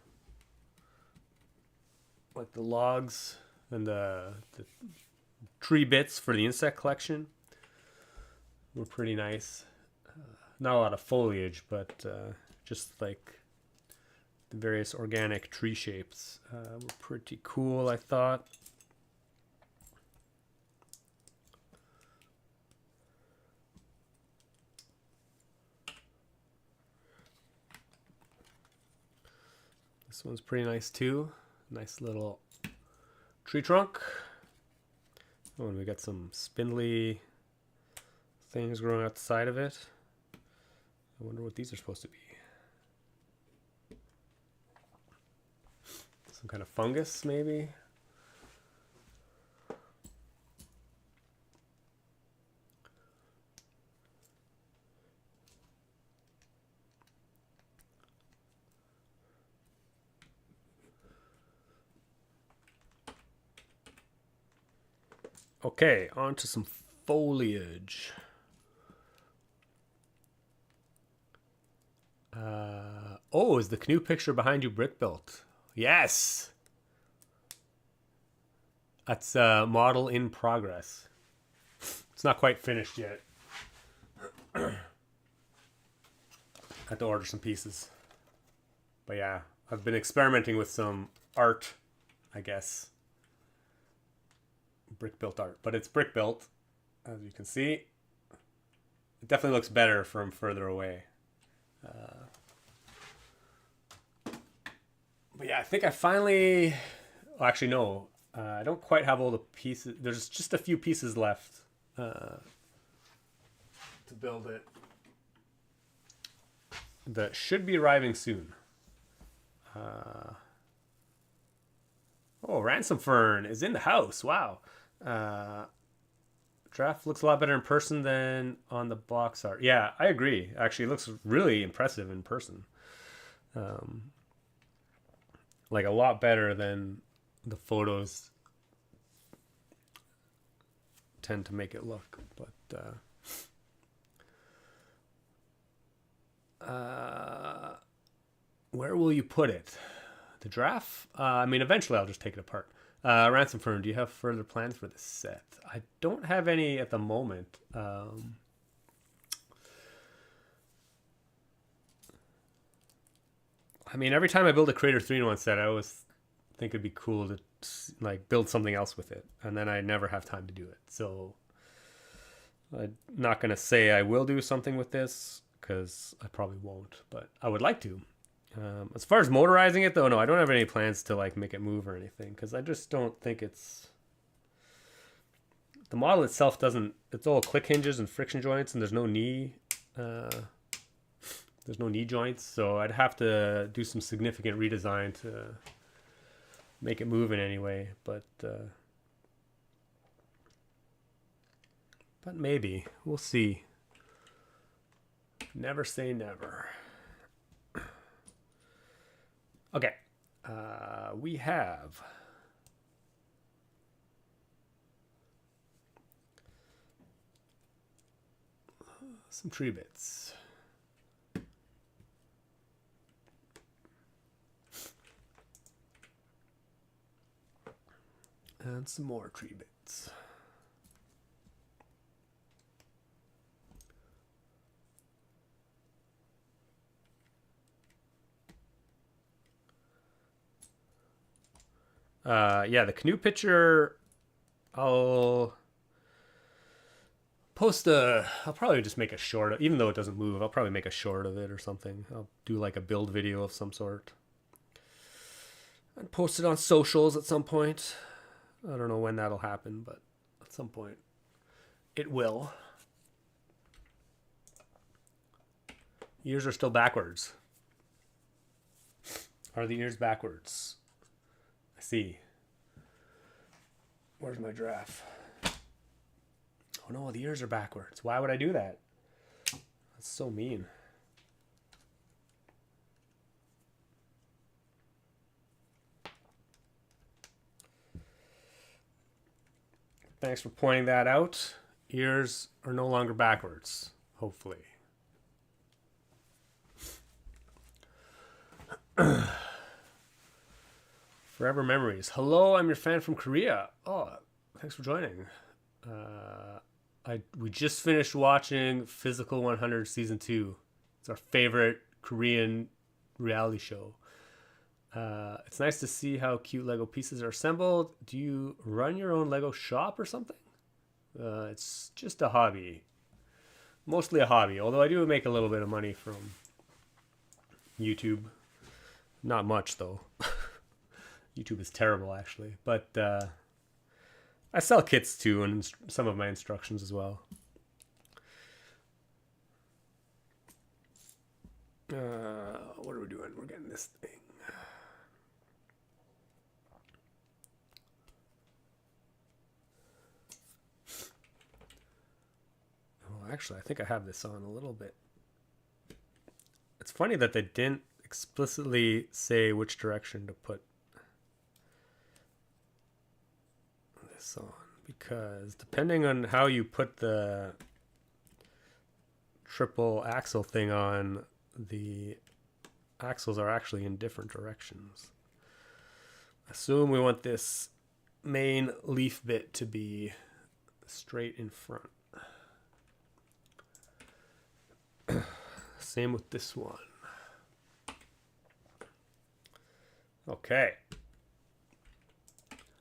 like the logs and the tree bits for the insect collection were pretty nice. Not a lot of foliage, but just like the various organic tree shapes were pretty cool, I thought. This one's pretty nice too. Nice little tree trunk. Oh, and we got some spindly things growing out the side of it. I wonder what these are supposed to be. Some kind of fungus, maybe? Okay, on to some foliage. Oh, is the canoe picture behind you brick built? Yes! That's a model in progress. It's not quite finished yet. I have to order some pieces. But yeah, I've been experimenting with some art, I guess. Brick built art, but it's brick built, as you can see. It definitely looks better from further away. But yeah, I think I finally... Well, actually, no. I don't quite have all the pieces. There's just a few pieces left to build it. That should be arriving soon. Oh, Ransom Fern is in the house. Wow. Draft looks a lot better in person than on the box art. Yeah, I agree. Actually, it looks really impressive in person. Like a lot better than the photos tend to make it look. But where will you put it? The giraffe? I mean, eventually I'll just take it apart. Ransom Fern, do you have further plans for this set? I don't have any at the moment. I mean, every time I build a Creator 3-in-1 set, I always think it'd be cool to like build something else with it, and then I never have time to do it. So I'm not gonna say I will do something with this because I probably won't, but I would like to. As far as motorizing it, though, no, I don't have any plans to like make it move or anything because I just don't think it's the model itself doesn't. It's all click hinges and friction joints, and there's no knee. There's no knee joints, so I'd have to do some significant redesign to make it move in any way. But maybe we'll see. Never say never. Okay, we have some tree bits. And some more tree bits. Yeah, the canoe picture, I'll probably just make a short, even though it doesn't move, I'll probably make a short of it or something. I'll do like a build video of some sort and post it on socials at some point. I don't know when that'll happen, but at some point it will. Ears are still backwards. Are the ears backwards? I see. Where's my giraffe? Oh no, the ears are backwards. Why would I do that? That's so mean. Thanks for pointing that out. Ears are no longer backwards, hopefully. Forever Memories. Hello, I'm your fan from Korea. Oh, thanks for joining. We just finished watching Physical 100 Season 2. It's our favorite Korean reality show. It's nice to see how cute Lego pieces are assembled. Do you run your own Lego shop or something? It's just a hobby. Mostly a hobby, although I do make a little bit of money from YouTube. Not much, though. YouTube is terrible, actually. But I sell kits, too, and some of my instructions as well. What are we doing? We're getting this thing. Well, actually, I think I have this on a little bit. It's funny that they didn't explicitly say which direction to put this on, because depending on how you put the triple axle thing on, the axles are actually in different directions. Assume we want this main leaf bit to be straight in front. Same with this one. Okay.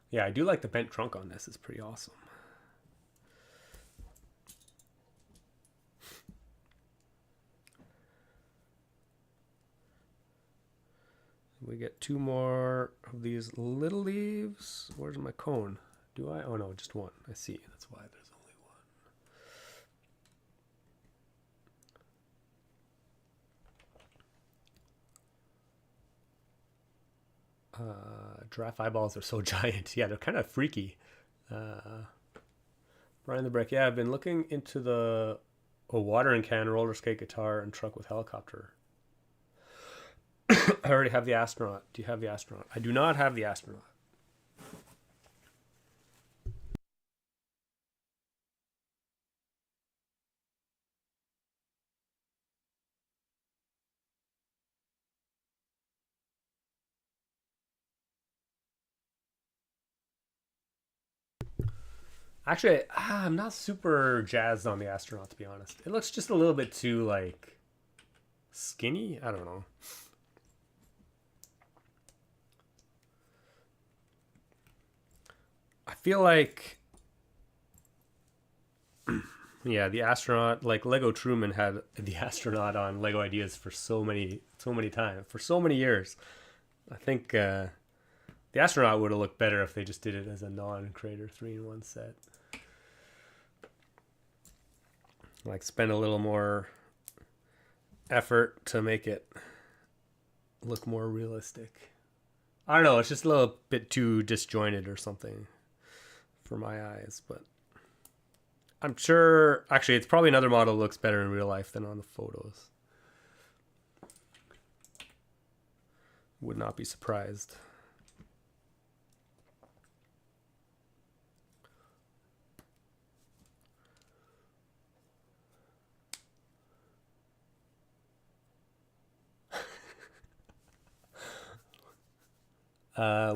Yeah, I do like the bent trunk on this. It's pretty awesome. We get 2 more of these little leaves. Where's my cone? Do I? Oh no, just 1. I see. That's why there's only 1. Giraffe eyeballs are so giant. Yeah, they're kind of freaky. Brian the Brick. Yeah, I've been looking into the watering can, roller skate guitar, and truck with helicopter. I already have the astronaut. Do you have the astronaut? I do not have the astronaut. Actually, I'm not super jazzed on the astronaut, to be honest. It looks just a little bit too, like, skinny. I don't know. I feel like, yeah, the astronaut, like Lego Truman had the astronaut on Lego Ideas for so many times, for so many years. I think the astronaut would have looked better if they just did it as a non-Crater 3-in-1 set. Like spend a little more effort to make it look more realistic. I don't know, it's just a little bit too disjointed or something for my eyes, but I'm sure actually it's probably another model looks better in real life than on the photos. Would not be surprised.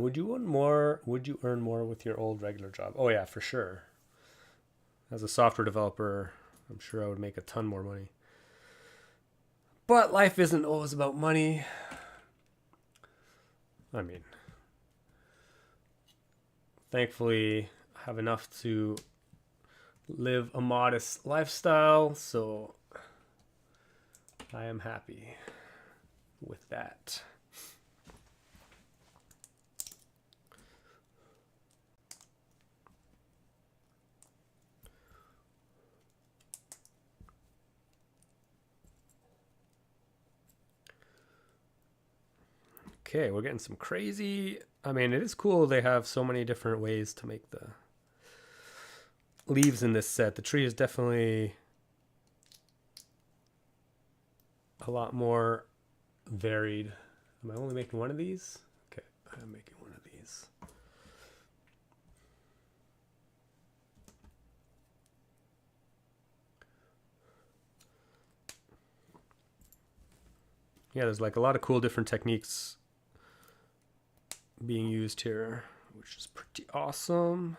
Would you earn more? Would you earn more with your old regular job? Oh yeah, for sure. As a software developer, I'm sure I would make a ton more money. But life isn't always about money. I mean, thankfully, I have enough to live a modest lifestyle, so I am happy with that. Okay, we're getting some crazy. I mean, it is cool they have so many different ways to make the leaves in this set. The tree is definitely a lot more varied. Am I only making one of these? Okay, I'm making one of these. Yeah, there's like a lot of cool different techniques being used here, which is pretty awesome.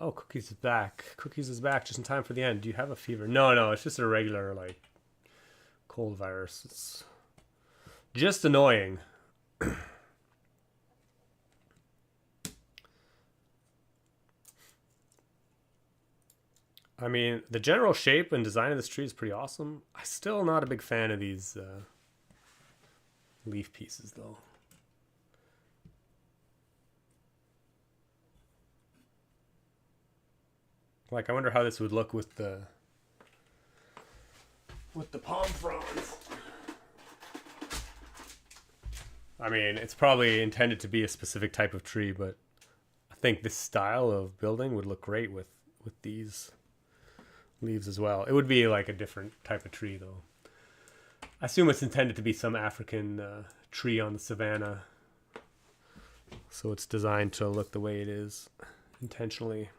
Oh, Cookies is back. Cookies is back just in time for the end. Do you have a fever? No, it's just a regular, like, cold virus. It's just annoying. I mean, the general shape and design of this tree is pretty awesome. I'm still not a big fan of these leaf pieces, though. Like, I wonder how this would look with the palm fronds. I mean, it's probably intended to be a specific type of tree, but I think this style of building would look great with these leaves as well. It would be like a different type of tree, though. I assume it's intended to be some African tree on the savannah, so it's designed to look the way it is intentionally.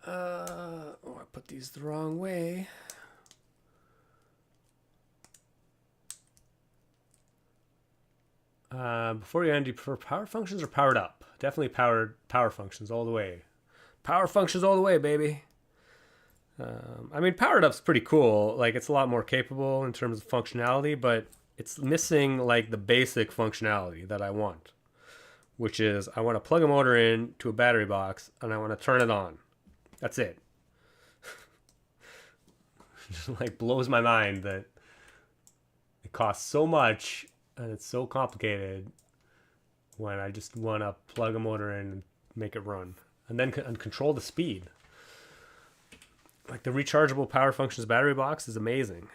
Oh, I put these the wrong way. Before you end, do you prefer power functions or powered up? Definitely power functions all the way. Power functions all the way, baby. I mean, powered up's pretty cool. Like, it's a lot more capable in terms of functionality, but it's missing like the basic functionality that I want, which is I want to plug a motor in to a battery box and I want to turn it on. That's it. It just like blows my mind that it costs so much and it's so complicated when I just want to plug a motor in and make it run and then control the speed. Like the rechargeable power functions battery box is amazing.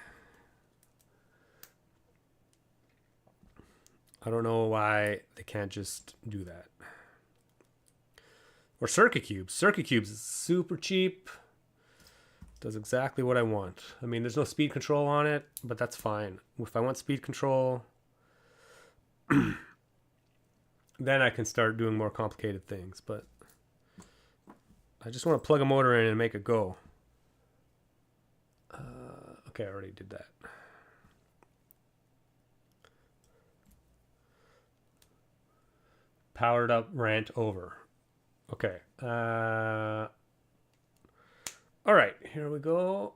I don't know why they can't just do that. Or circuit cubes. Circuit cubes is super cheap. Does exactly what I want. I mean, there's no speed control on it, but that's fine. If I want speed control, then I can start doing more complicated things. But I just want to plug a motor in and make it go. Okay, I already did that. Powered up, rant over. Okay. All right, here we go.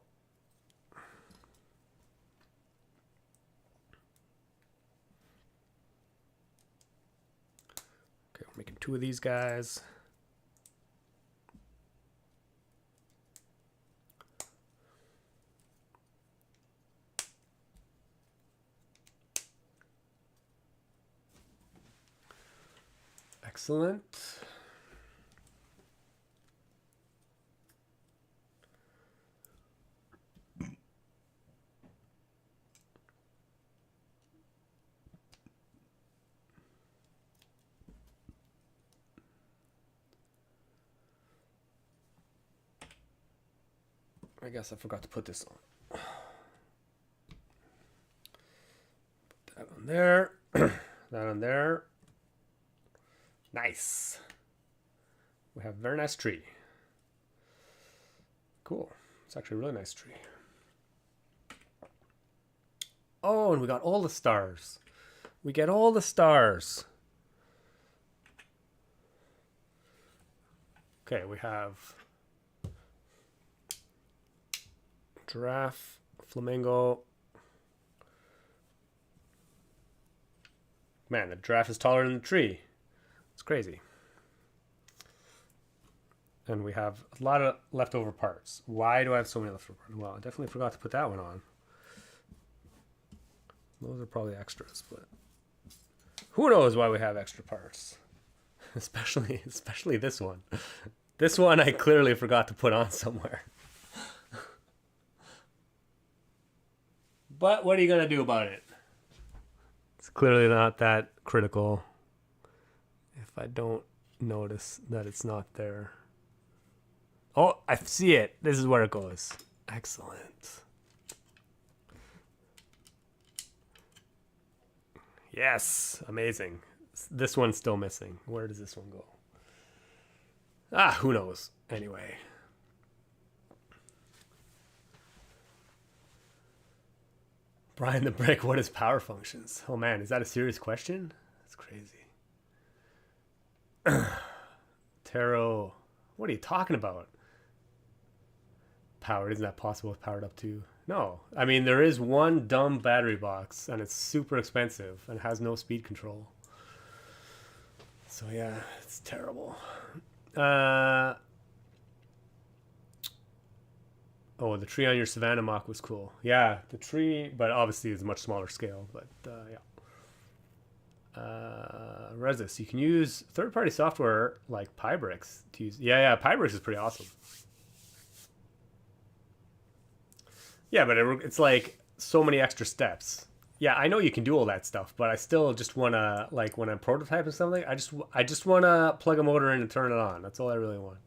Okay, we're making 2 of these guys. Excellent. I guess I forgot to put this on. Put that on there. That on there. Nice. We have a very nice tree. Cool. It's actually a really nice tree. Oh, and we got all the stars. We get all the stars. Okay, we have giraffe, flamingo. Man, the giraffe is taller than the tree. It's crazy. And we have a lot of leftover parts. Why do I have so many leftover parts? Well, I definitely forgot to put that one on. Those are probably extras, but who knows why we have extra parts? Especially this one. This one I clearly forgot to put on somewhere. But what are you going to do about it? It's clearly not that critical if I don't notice that it's not there. Oh, I see it. This is where it goes. Excellent. Yes, amazing. This one's still missing. Where does this one go? Ah, who knows? Anyway. Brian the Brick, what is power functions? Oh man, is that a serious question? That's crazy. Tarot, what are you talking about? Powered, isn't that possible with powered up to? No, I mean, there is one dumb battery box and it's super expensive and has no speed control. So yeah, it's terrible. Oh, the tree on your Savannah mock was cool. Yeah, the tree, but obviously it's a much smaller scale, but yeah. Resist, you can use third-party software like Pybricks to use. Yeah, Pybricks is pretty awesome. Yeah, but it's like so many extra steps. Yeah, I know you can do all that stuff, but I still just want to, like, when I'm prototyping something, I just want to plug a motor in and turn it on. That's all I really want.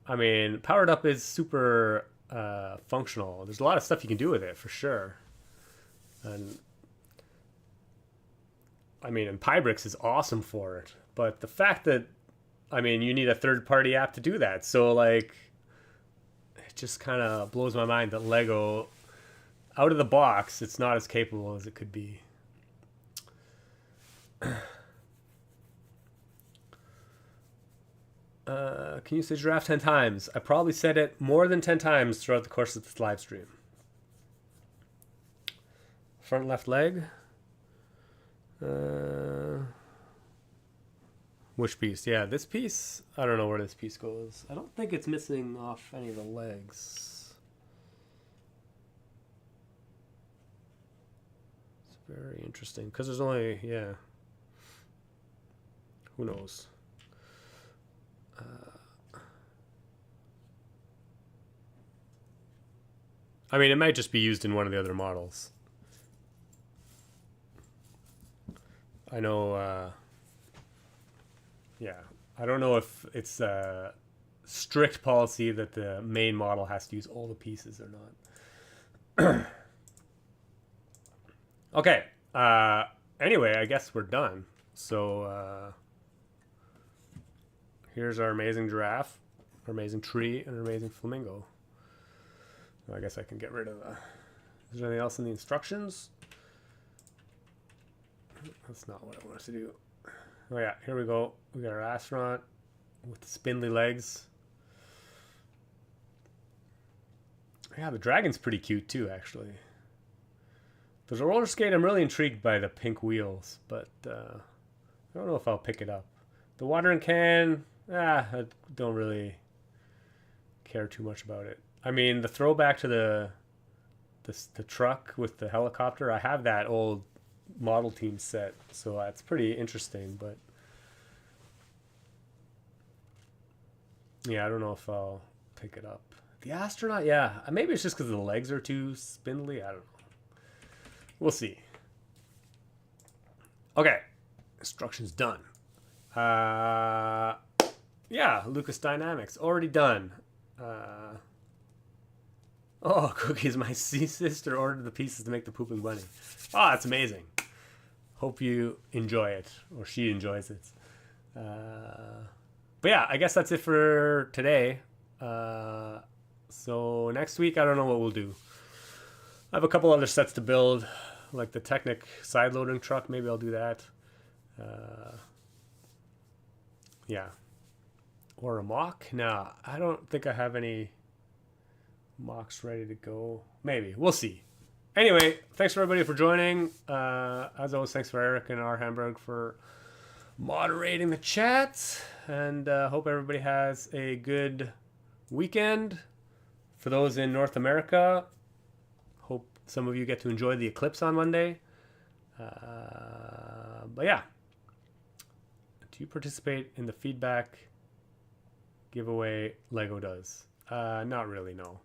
I mean, powered up is super functional. There's a lot of stuff you can do with it, for sure. And I mean, and Pybricks is awesome for it. But the fact that, I mean, you need a third-party app to do that. So, like, it just kind of blows my mind that Lego, out of the box, it's not as capable as it could be. Can you say giraffe 10 times? I probably said it more than 10 times throughout the course of this live stream. Front left leg. Which piece? Yeah, this piece. I don't know where this piece goes. I don't think it's missing off any of the legs. It's very interesting because there's only, yeah. Who knows? I mean, it might just be used in one of the other models. I know Yeah, I don't know if it's a strict policy that the main model has to use all the pieces or not. Okay. Anyway, I guess we're done. So here's our amazing giraffe, our amazing tree, and our amazing flamingo. I guess I can get rid of the... Is there anything else in the instructions? That's not what I want us to do. Oh yeah, here we go. We got our astronaut with the spindly legs. Yeah, the dragon's pretty cute too, actually. There's a roller skate. I'm really intrigued by the pink wheels, but I don't know if I'll pick it up. The watering can, I don't really care too much about it. I mean, the throwback to the truck with the helicopter, I have that old model team set, so it's pretty interesting, but yeah, I don't know if I'll pick it up. The astronaut, yeah, maybe it's just because the legs are too spindly. I don't know. We'll see. Okay, instructions done. Yeah, Lucas Dynamics already done. Oh, Cookies, my sister ordered the pieces to make the pooping bunny. Oh, that's amazing. Hope you enjoy it, or she enjoys it. But yeah, I guess that's it for today. So next week, I don't know what we'll do. I have a couple other sets to build, like the Technic side loading truck. Maybe I'll do that. Yeah. Or a mock? No, I don't think I have any mocks ready to go. Maybe. We'll see. Anyway, thanks for everybody for joining. As always, thanks for Eric and R. Hamburg for moderating the chat. And hope everybody has a good weekend. For those in North America, hope some of you get to enjoy the eclipse on Monday. But yeah. Do you participate in the feedback giveaway Lego does? Not really, no.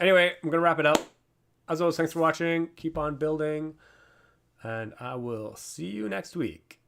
Anyway, I'm going to wrap it up. As always, thanks for watching. Keep on building. And I will see you next week.